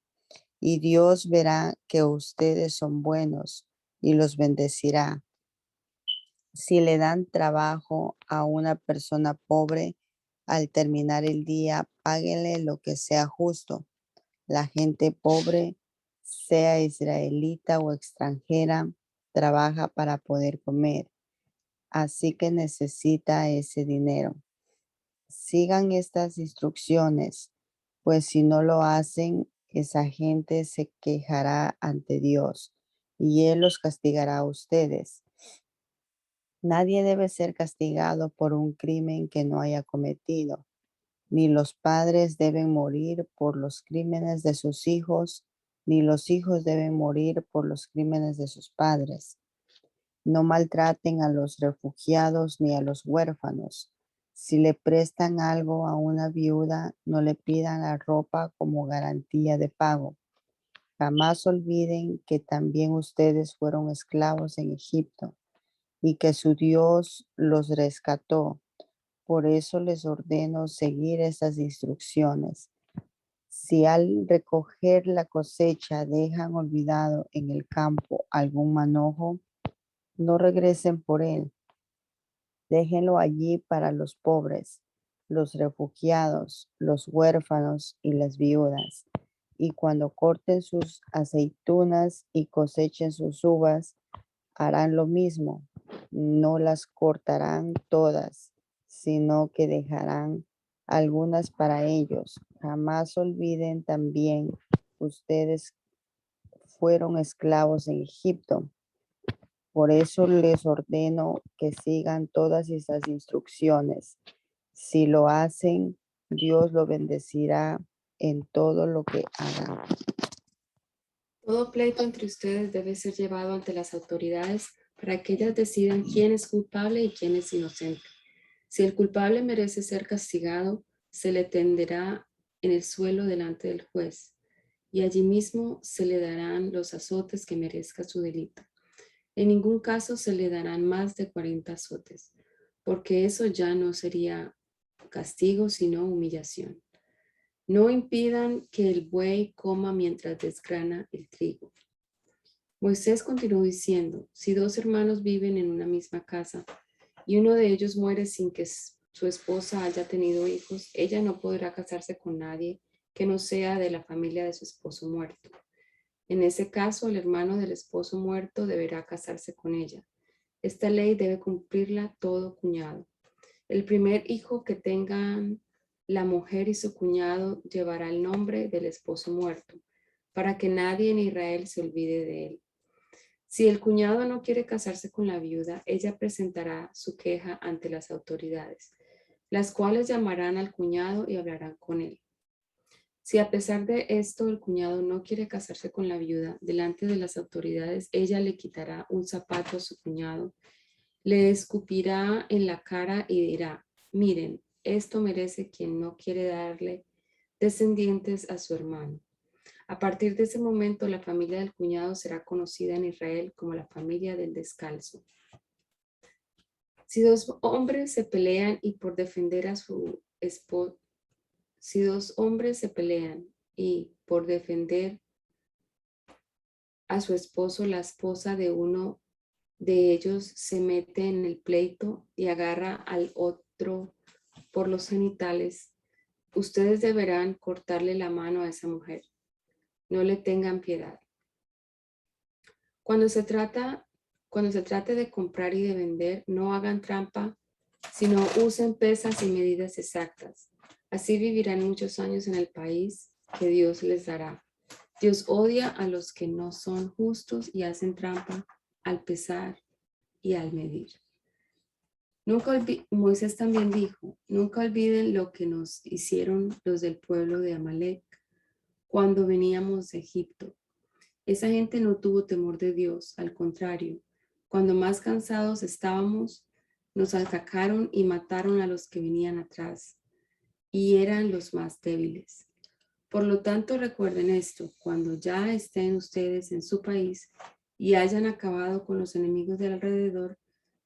Y Dios verá que ustedes son buenos y los bendecirá. Si le dan trabajo a una persona pobre, al terminar el día, páguenle lo que sea justo. La gente pobre, sea israelita o extranjera, trabaja para poder comer, así que necesita ese dinero. Sigan estas instrucciones, pues si no lo hacen, esa gente se quejará ante Dios y Él los castigará a ustedes. Nadie debe ser castigado por un crimen que no haya cometido, ni los padres deben morir por los crímenes de sus hijos, ni los hijos deben morir por los crímenes de sus padres. No maltraten a los refugiados ni a los huérfanos. Si le prestan algo a una viuda, no le pidan la ropa como garantía de pago. Jamás olviden que también ustedes fueron esclavos en Egipto y que su Dios los rescató. Por eso les ordeno seguir estas instrucciones. Si al recoger la cosecha dejan olvidado en el campo algún manojo, no regresen por él. Déjenlo allí para los pobres, los refugiados, los huérfanos y las viudas. Y cuando corten sus aceitunas y cosechen sus uvas, harán lo mismo. No las cortarán todas, sino que dejarán algunas para ellos. Jamás olviden también, ustedes fueron esclavos en Egipto. Por eso les ordeno que sigan todas esas instrucciones. Si lo hacen, Dios lo bendecirá en todo lo que hagan. Todo pleito entre ustedes debe ser llevado ante las autoridades para que ellas decidan quién es culpable y quién es inocente. Si el culpable merece ser castigado, se le tenderá en el suelo delante del juez, y allí mismo se le darán los azotes que merezca su delito. En ningún caso se le darán más de 40 azotes, porque eso ya no sería castigo, sino humillación. No impidan que el buey coma mientras desgrana el trigo. Moisés continuó diciendo, si dos hermanos viven en una misma casa y uno de ellos muere sin que su esposa haya tenido hijos, ella no podrá casarse con nadie que no sea de la familia de su esposo muerto. En ese caso, el hermano del esposo muerto deberá casarse con ella. Esta ley debe cumplirla todo cuñado. El primer hijo que tengan la mujer y su cuñado llevará el nombre del esposo muerto, para que nadie en Israel se olvide de él. Si el cuñado no quiere casarse con la viuda, ella presentará su queja ante las autoridades, las cuales llamarán al cuñado y hablarán con él. Si a pesar de esto el cuñado no quiere casarse con la viuda, delante de las autoridades, ella le quitará un zapato a su cuñado, le escupirá en la cara y dirá, miren, esto merece quien no quiere darle descendientes a su hermano. A partir de ese momento, la familia del cuñado será conocida en Israel como la familia del descalzo. Si dos hombres se pelean y por defender a su esposo, si dos hombres se pelean y por defender a su esposo, la esposa de uno de ellos se mete en el pleito y agarra al otro por los genitales, ustedes deberán cortarle la mano a esa mujer. No le tengan piedad. Cuando se trate de comprar y de vender, no hagan trampa, sino usen pesas y medidas exactas. Así vivirán muchos años en el país que Dios les dará. Dios odia a los que no son justos y hacen trampa al pesar y al medir. Moisés también dijo, nunca olviden lo que nos hicieron los del pueblo de Amalec cuando veníamos de Egipto. Esa gente no tuvo temor de Dios, al contrario, cuando más cansados estábamos, Nos atacaron y mataron a los que venían atrás, y eran los más débiles. Por lo tanto, recuerden esto, cuando ya estén ustedes en su país y hayan acabado con los enemigos del alrededor,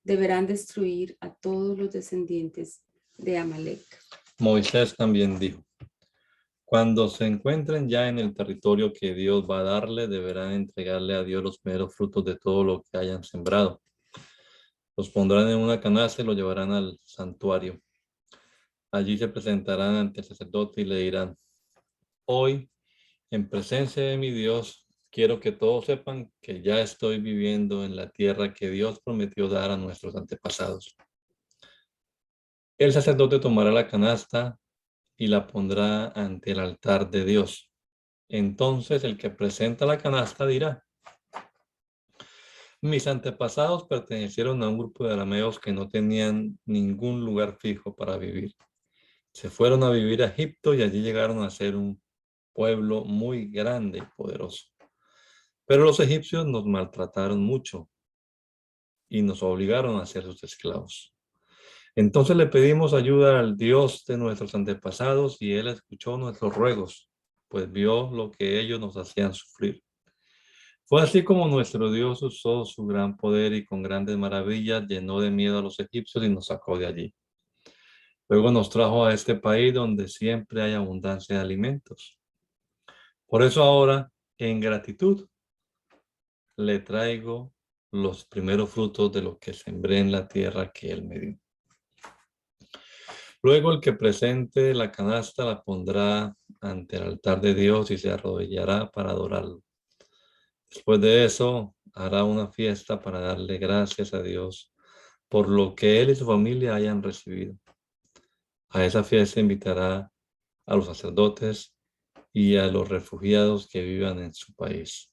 deberán destruir a todos los descendientes de Amalek. Moisés también dijo: cuando se encuentren ya en el territorio que Dios va a darle, deberán entregarle a Dios los primeros frutos de todo lo que hayan sembrado. Los pondrán en una canasta y lo llevarán al santuario. Allí se presentarán ante el sacerdote y le dirán: hoy, en presencia de mi Dios, quiero que todos sepan que ya estoy viviendo en la tierra que Dios prometió dar a nuestros antepasados. El sacerdote tomará la canasta y la pondrá ante el altar de Dios. Entonces el que presenta la canasta dirá: mis antepasados pertenecieron a un grupo de arameos que no tenían ningún lugar fijo para vivir. Se fueron a vivir a Egipto y allí llegaron a ser un pueblo muy grande y poderoso. Pero los egipcios nos maltrataron mucho y nos obligaron a ser sus esclavos. Entonces le pedimos ayuda al Dios de nuestros antepasados y Él escuchó nuestros ruegos, pues vio lo que ellos nos hacían sufrir. Fue así como nuestro Dios usó su gran poder y con grandes maravillas llenó de miedo a los egipcios y nos sacó de allí. Luego nos trajo a este país donde siempre hay abundancia de alimentos. Por eso ahora, en gratitud, le traigo los primeros frutos de lo que sembré en la tierra que Él me dio. Luego el que presente la canasta la pondrá ante el altar de Dios y se arrodillará para adorarlo. Después de eso, hará una fiesta para darle gracias a Dios por lo que él y su familia hayan recibido. A esa fiesta invitará a los sacerdotes y a los refugiados que vivan en su país.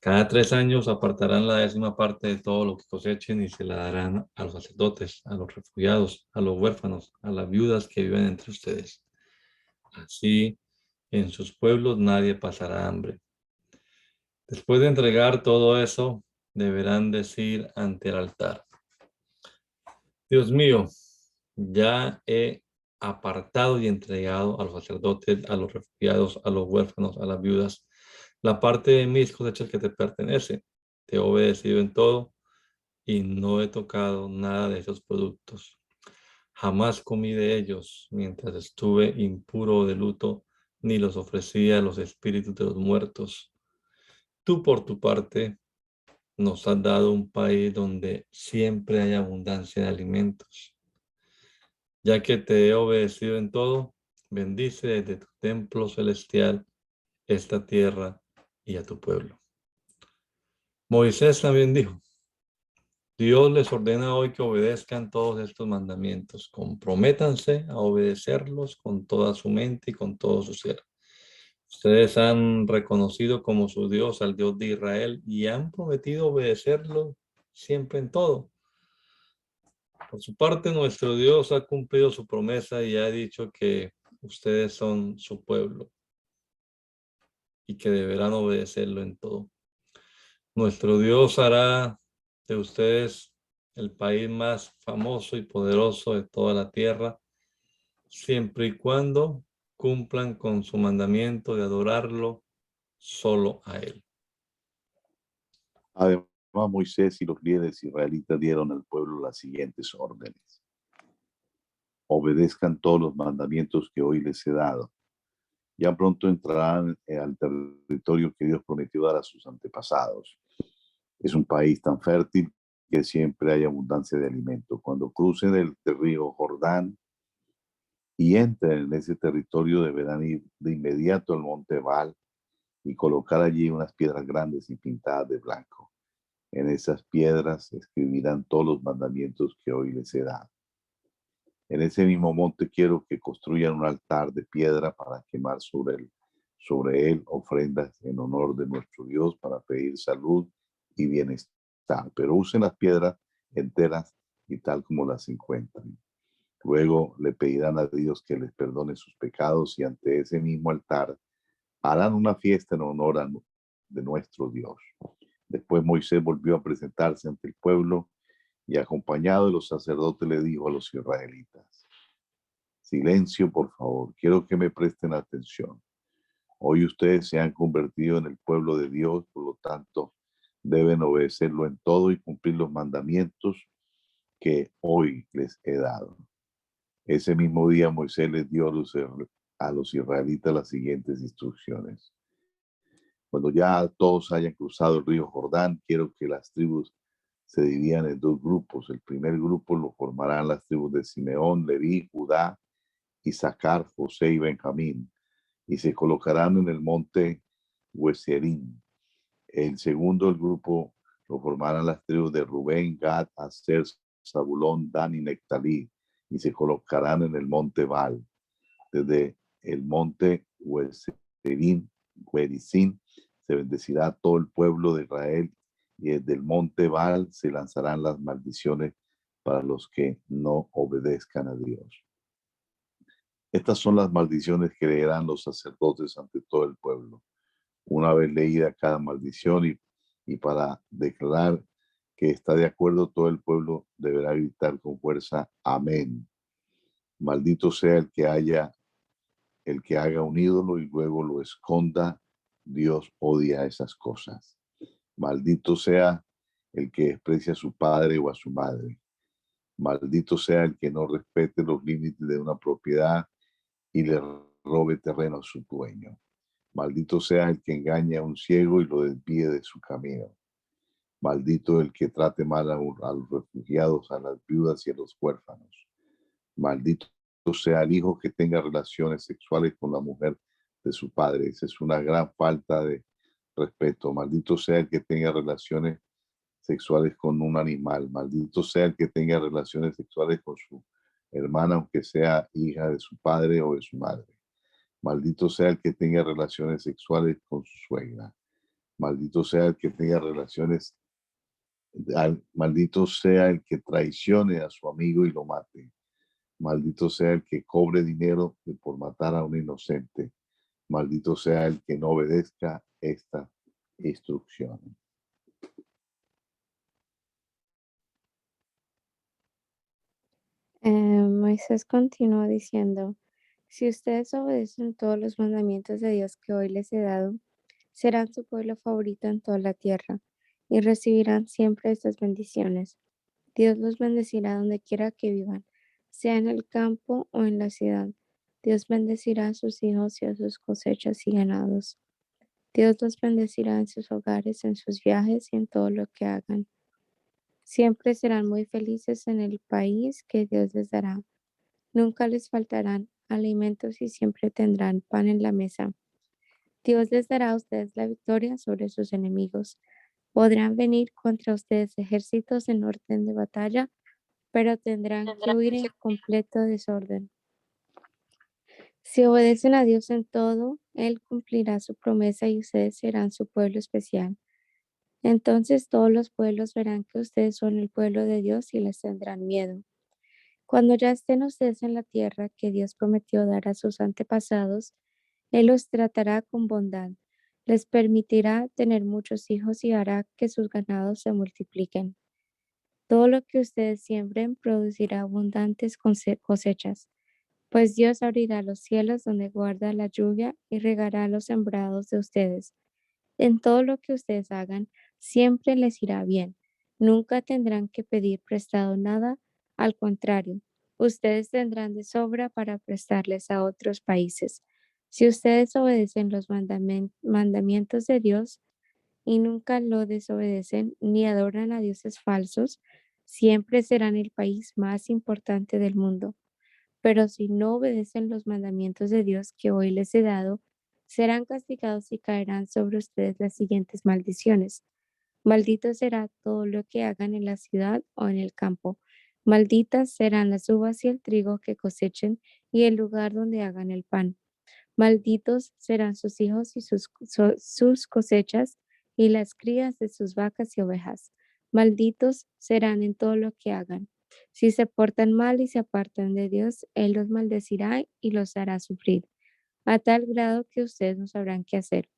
Cada 3 años apartarán la 10ª parte de todo lo que cosechen y se la darán a los sacerdotes, a los refugiados, a los huérfanos, a las viudas que viven entre ustedes. Así, en sus pueblos nadie pasará hambre. Después de entregar todo eso, deberán decir ante el altar: Dios mío, ya he apartado y entregado a los sacerdotes, a los refugiados, a los huérfanos, a las viudas, la parte de mis cosechas que te pertenece. Te he obedecido en todo y no he tocado nada de esos productos. Jamás comí de ellos mientras estuve impuro o de luto, ni los ofrecí a los espíritus de los muertos. Tú, por tu parte, nos has dado un país donde siempre hay abundancia de alimentos. Ya que te he obedecido en todo, bendice desde tu templo celestial esta tierra y a tu pueblo. Moisés también dijo: Dios les ordena hoy que obedezcan todos estos mandamientos. Comprométanse a obedecerlos con toda su mente y con todo su ser. Ustedes han reconocido como su Dios al Dios de Israel y han prometido obedecerlo siempre en todo. Por su parte, nuestro Dios ha cumplido su promesa y ha dicho que ustedes son su pueblo y que deberán obedecerlo en todo. Nuestro Dios hará de ustedes el país más famoso y poderoso de toda la tierra, siempre y cuando cumplan con su mandamiento de adorarlo solo a Él. Además, Moisés y los líderes israelitas dieron al pueblo las siguientes órdenes: obedezcan todos los mandamientos que hoy les he dado. Ya pronto entrarán al territorio que Dios prometió dar a sus antepasados. Es un país tan fértil que siempre hay abundancia de alimento. Cuando crucen el río Jordán y entren en ese territorio, deberán ir de inmediato al monte Ebal y colocar allí unas piedras grandes y pintadas de blanco. En esas piedras escribirán todos los mandamientos que hoy les he dado. En ese mismo monte quiero que construyan un altar de piedra para quemar sobre él ofrendas en honor de nuestro Dios, para pedir salud y bienestar. Pero usen las piedras enteras y tal como las encuentren. Luego le pedirán a Dios que les perdone sus pecados y ante ese mismo altar harán una fiesta en honor de nuestro Dios. Después Moisés volvió a presentarse ante el pueblo Y acompañado de los sacerdotes le dijo a los israelitas: silencio, por favor, quiero que me presten atención. Hoy ustedes se han convertido en el pueblo de Dios, por lo tanto, deben obedecerlo en todo y cumplir los mandamientos que hoy les he dado. Ese mismo día Moisés les dio a los israelitas las siguientes instrucciones. Cuando ya todos hayan cruzado el río Jordán, quiero que las tribus se dividan en dos grupos. El primer grupo lo formarán las tribus de Simeón, Leví, Judá, Isaacar, José y Benjamín, y se colocarán en el monte Hueserín. El segundo, el grupo lo formarán las tribus de Rubén, Gad, Aser, Zabulón, Dan y Nectalí, y se colocarán en el monte Baal. Desde el monte Hueserín, Huerizín, se bendecirá todo el pueblo de Israel, y desde el monte Baal se lanzarán las maldiciones para los que no obedezcan a Dios. Estas son las maldiciones que leerán los sacerdotes ante todo el pueblo. Una vez leída cada maldición y para declarar que está de acuerdo, todo el pueblo deberá gritar con fuerza: amén. Maldito sea el que haga un ídolo y luego lo esconda. Dios odia esas cosas. Maldito sea el que desprecia a su padre o a su madre. Maldito sea el que no respete los límites de una propiedad y le robe terreno a su dueño. Maldito sea el que engañe a un ciego y lo desvíe de su camino. Maldito el que trate mal a los refugiados, a las viudas y a los huérfanos. Maldito sea el hijo que tenga relaciones sexuales con la mujer de su padre. Esa es una gran falta de respeto. Maldito sea el que tenga relaciones sexuales con un animal. Maldito sea el que tenga relaciones sexuales con su hermana, aunque sea hija de su padre o de su madre. Maldito sea el que tenga relaciones sexuales con su suegra. Maldito sea el que tenga maldito sea el que traicione a su amigo y lo mate. Maldito sea el que cobre dinero por matar a un inocente. Maldito sea el que no obedezca esta instrucción. Moisés continuó diciendo: si ustedes obedecen todos los mandamientos de Dios que hoy les he dado, serán su pueblo favorito en toda la tierra y recibirán siempre estas bendiciones. Dios los bendecirá donde quiera que vivan, sea en el campo o en la ciudad. Dios bendecirá a sus hijos y a sus cosechas y ganados. Dios los bendecirá en sus hogares, en sus viajes y en todo lo que hagan. Siempre serán muy felices en el país que Dios les dará. Nunca les faltarán alimentos y siempre tendrán pan en la mesa. Dios les dará a ustedes la victoria sobre sus enemigos. Podrán venir contra ustedes ejércitos en orden de batalla, pero tendrán que huir en completo desorden. Si obedecen a Dios en todo, Él cumplirá su promesa y ustedes serán su pueblo especial. Entonces todos los pueblos verán que ustedes son el pueblo de Dios y les tendrán miedo. Cuando ya estén ustedes en la tierra que Dios prometió dar a sus antepasados, Él los tratará con bondad, les permitirá tener muchos hijos y hará que sus ganados se multipliquen. Todo lo que ustedes siembren producirá abundantes cosechas, pues Dios abrirá los cielos donde guarda la lluvia y regará los sembrados de ustedes. En todo lo que ustedes hagan, siempre les irá bien. Nunca tendrán que pedir prestado nada, al contrario, ustedes tendrán de sobra para prestarles a otros países. Si ustedes obedecen los mandamientos de Dios y nunca lo desobedecen ni adoran a dioses falsos, siempre serán el país más importante del mundo. Pero si no obedecen los mandamientos de Dios que hoy les he dado, serán castigados y caerán sobre ustedes las siguientes maldiciones. Maldito será todo lo que hagan en la ciudad o en el campo. Malditas serán las uvas y el trigo que cosechen y el lugar donde hagan el pan. Malditos serán sus hijos y sus cosechas y las crías de sus vacas y ovejas. Malditos serán en todo lo que hagan. Si se portan mal y se apartan de Dios, Él los maldecirá y los hará sufrir, a tal grado que ustedes no sabrán qué hacer.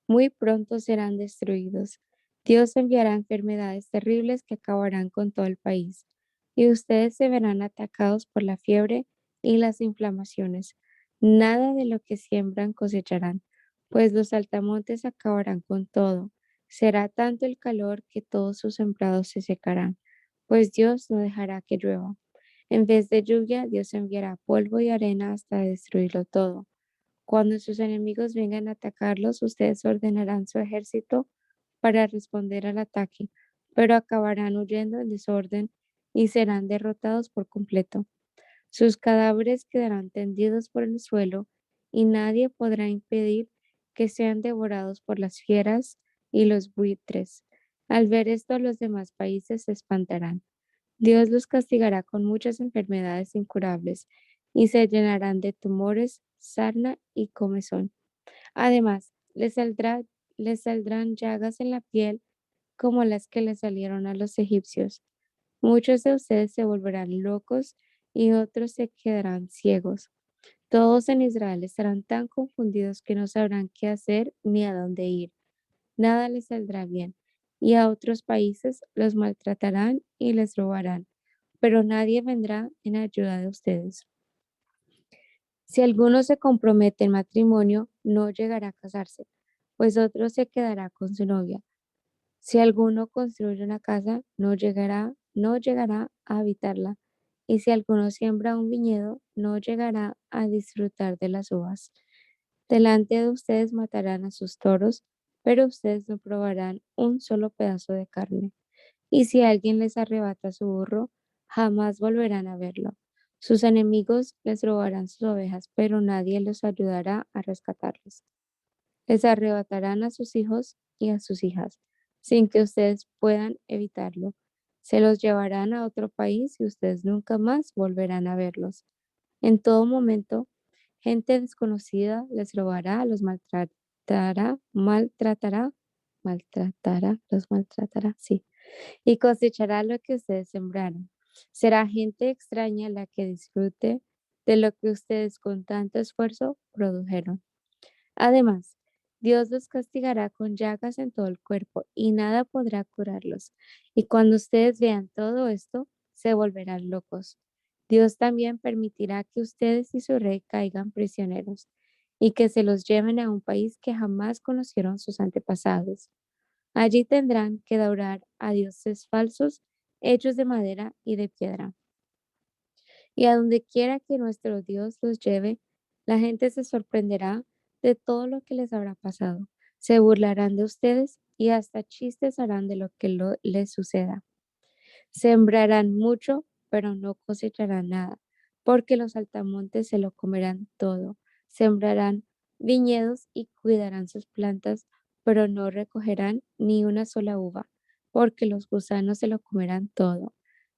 Muy pronto serán destruidos. Dios enviará enfermedades terribles que acabarán con todo el país, y ustedes se verán atacados por la fiebre y las inflamaciones. Nada de lo que siembran cosecharán, pues los saltamontes acabarán con todo. Será tanto el calor que todos sus sembrados se secarán, pues Dios no dejará que llueva. En vez de lluvia, Dios enviará polvo y arena hasta destruirlo todo. Cuando sus enemigos vengan a atacarlos, ustedes ordenarán su ejército para responder al ataque, pero acabarán huyendo en desorden y serán derrotados por completo. Sus cadáveres quedarán tendidos por el suelo y nadie podrá impedir que sean devorados por las fieras y los buitres. Al ver esto, los demás países se espantarán. Dios los castigará con muchas enfermedades incurables y se llenarán de tumores, sarna y comezón. Además, les saldrán llagas en la piel como las que le salieron a los egipcios. Muchos de ustedes se volverán locos y otros se quedarán ciegos. Todos en Israel estarán tan confundidos que no sabrán qué hacer ni a dónde ir. Nada les saldrá bien, y a otros países los maltratarán y les robarán, pero nadie vendrá en ayuda de ustedes. Si alguno se compromete en matrimonio, no llegará a casarse, pues otro se quedará con su novia. Si alguno construye una casa, no llegará a habitarla. Y si alguno siembra un viñedo, no llegará a disfrutar de las uvas. Delante de ustedes matarán a sus toros, pero ustedes no probarán un solo pedazo de carne. Y si alguien les arrebata su burro, jamás volverán a verlo. Sus enemigos les robarán sus ovejas, pero nadie los ayudará a rescatarlas. Les arrebatarán a sus hijos y a sus hijas, sin que ustedes puedan evitarlo. Se los llevarán a otro país y ustedes nunca más volverán a verlos. En todo momento, gente desconocida les robará, los maltratará, sí, y cosechará lo que ustedes sembraron. Será gente extraña la que disfrute de lo que ustedes con tanto esfuerzo produjeron. Además, Dios los castigará con llagas en todo el cuerpo y nada podrá curarlos. Y cuando ustedes vean todo esto, se volverán locos. Dios también permitirá que ustedes y su rey caigan prisioneros y que se los lleven a un país que jamás conocieron sus antepasados. Allí tendrán que adorar a dioses falsos hechos de madera y de piedra. Y a donde quiera que nuestro Dios los lleve, la gente se sorprenderá de todo lo que les habrá pasado. Se burlarán de ustedes y hasta chistes harán de lo que les suceda. Sembrarán mucho, pero no cosecharán nada, porque los altamontes se lo comerán todo. Sembrarán viñedos y cuidarán sus plantas, pero no recogerán ni una sola uva, porque los gusanos se lo comerán todo.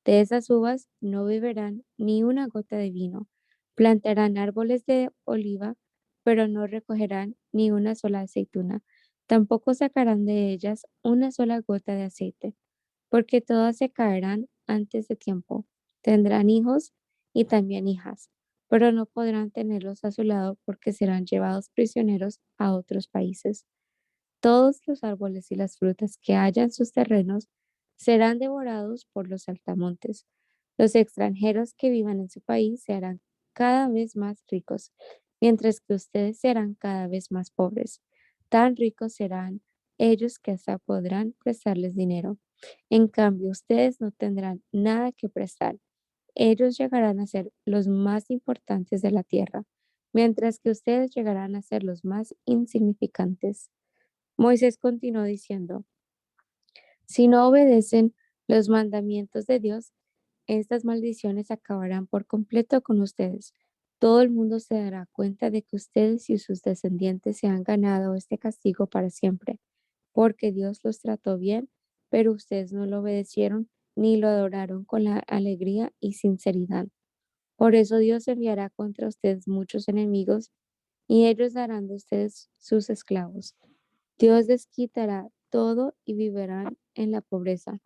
De esas uvas no beberán ni una gota de vino. Plantarán árboles de oliva, pero no recogerán ni una sola aceituna. Tampoco sacarán de ellas una sola gota de aceite porque todas se caerán antes de tiempo. Tendrán hijos y también hijas, pero no podrán tenerlos a su lado porque serán llevados prisioneros a otros países. Todos los árboles y las frutas que haya en sus terrenos serán devorados por los saltamontes. Los extranjeros que vivan en su país se harán cada vez más ricos, mientras que ustedes serán cada vez más pobres. Tan ricos serán ellos que hasta podrán prestarles dinero. En cambio, ustedes no tendrán nada que prestar. Ellos llegarán a ser los más importantes de la tierra, mientras que ustedes llegarán a ser los más insignificantes. Moisés continuó diciendo, si no obedecen los mandamientos de Dios, estas maldiciones acabarán por completo con ustedes. Todo el mundo se dará cuenta de que ustedes y sus descendientes se han ganado este castigo para siempre, porque Dios los trató bien, pero ustedes no lo obedecieron ni lo adoraron con la alegría y sinceridad. Por eso Dios enviará contra ustedes muchos enemigos y ellos darán de ustedes sus esclavos. Dios les quitará todo y vivirán en la pobreza.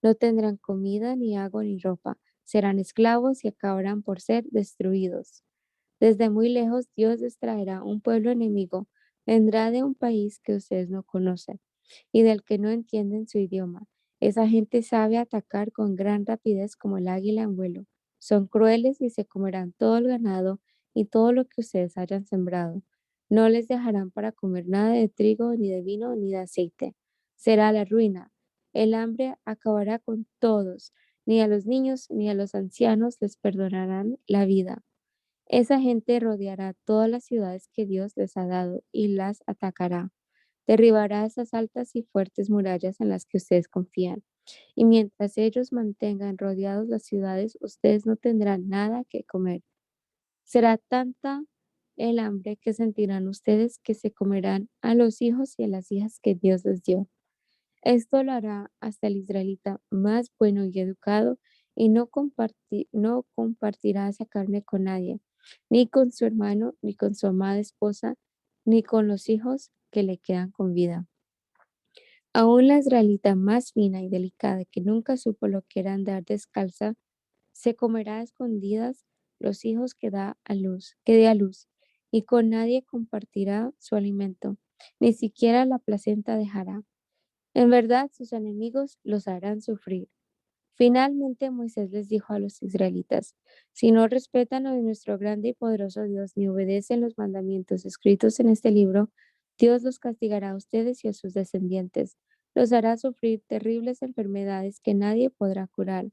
No tendrán comida, ni agua, ni ropa. Serán esclavos y acabarán por ser destruidos. Desde muy lejos Dios les traerá un pueblo enemigo. Vendrá de un país que ustedes no conocen. y del que no entienden su idioma. Esa gente sabe atacar con gran rapidez como el águila en vuelo. Son crueles y se comerán todo el ganado y todo lo que ustedes hayan sembrado. No les dejarán para comer nada de trigo, ni de vino, ni de aceite. Será la ruina. El hambre acabará con todos. Ni a los niños ni a los ancianos les perdonarán la vida. Esa gente rodeará todas las ciudades que Dios les ha dado y las atacará. Derribará esas altas y fuertes murallas en las que ustedes confían. Y mientras ellos mantengan rodeados las ciudades, ustedes no tendrán nada que comer. Será tanta el hambre que sentirán ustedes que se comerán a los hijos y a las hijas que Dios les dio. Esto lo hará hasta el israelita más bueno y educado y no compartirá esa carne con nadie, ni con su hermano, ni con su amada esposa, ni con los hijos que le quedan con vida. Aún la israelita más fina y delicada que nunca supo lo que era andar descalza, se comerá a escondidas los hijos que dé a luz, y con nadie compartirá su alimento, ni siquiera la placenta dejará. En verdad, sus enemigos los harán sufrir. Finalmente, Moisés les dijo a los israelitas, si no respetan a nuestro grande y poderoso Dios ni obedecen los mandamientos escritos en este libro, Dios los castigará a ustedes y a sus descendientes. Los hará sufrir terribles enfermedades que nadie podrá curar.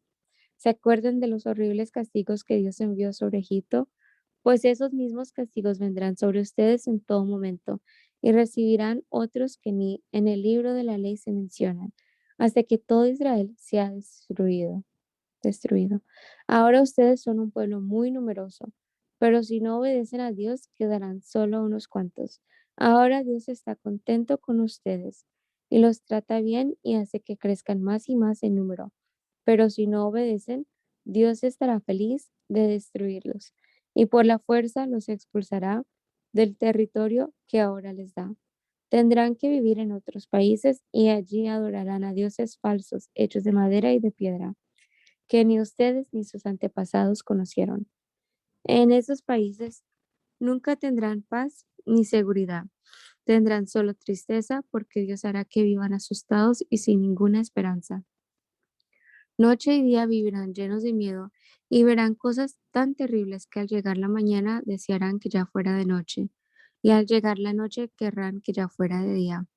¿Se acuerdan de los horribles castigos que Dios envió sobre Egipto? Pues esos mismos castigos vendrán sobre ustedes en todo momento y recibirán otros que ni en el libro de la ley se mencionan, hasta que todo Israel sea destruido. Ahora ustedes son un pueblo muy numeroso, pero si no obedecen a Dios, quedarán solo unos cuantos. Ahora Dios está contento con ustedes y los trata bien y hace que crezcan más y más en número. Pero si no obedecen, Dios estará feliz de destruirlos y por la fuerza los expulsará del territorio que ahora les da. Tendrán que vivir en otros países y allí adorarán a dioses falsos hechos de madera y de piedra, que ni ustedes ni sus antepasados conocieron. En esos países nunca tendrán paz ni seguridad. Tendrán solo tristeza porque Dios hará que vivan asustados y sin ninguna esperanza. Noche y día vivirán llenos de miedo y verán cosas tan terribles que al llegar la mañana desearán que ya fuera de noche, y al llegar la noche querrán que ya fuera de día.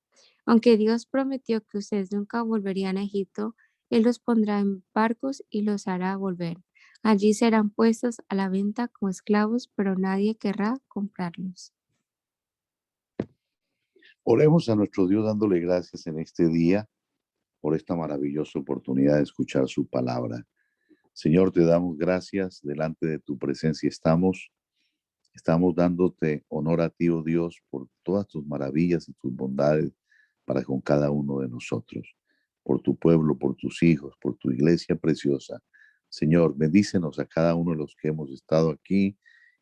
Aunque Dios prometió que ustedes nunca volverían a Egipto, Él los pondrá en barcos y los hará volver. Allí serán puestos a la venta como esclavos, pero nadie querrá comprarlos. Oremos a nuestro Dios dándole gracias en este día por esta maravillosa oportunidad de escuchar su palabra. Señor, te damos gracias, delante de tu presencia estamos dándote honor a ti, oh Dios, por todas tus maravillas y tus bondades para con cada uno de nosotros, por tu pueblo, por tus hijos, por tu iglesia preciosa. Señor, bendícenos a cada uno de los que hemos estado aquí,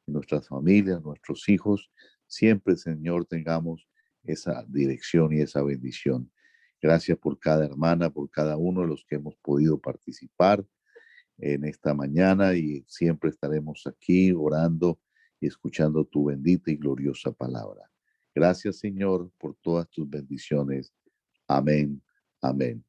y nuestras familias, nuestros hijos, siempre, Señor, tengamos esa dirección y esa bendición. Gracias por cada hermana, por cada uno de los que hemos podido participar en esta mañana, y siempre estaremos aquí orando y escuchando tu bendita y gloriosa palabra. Gracias, Señor, por todas tus bendiciones. Amén. Amén.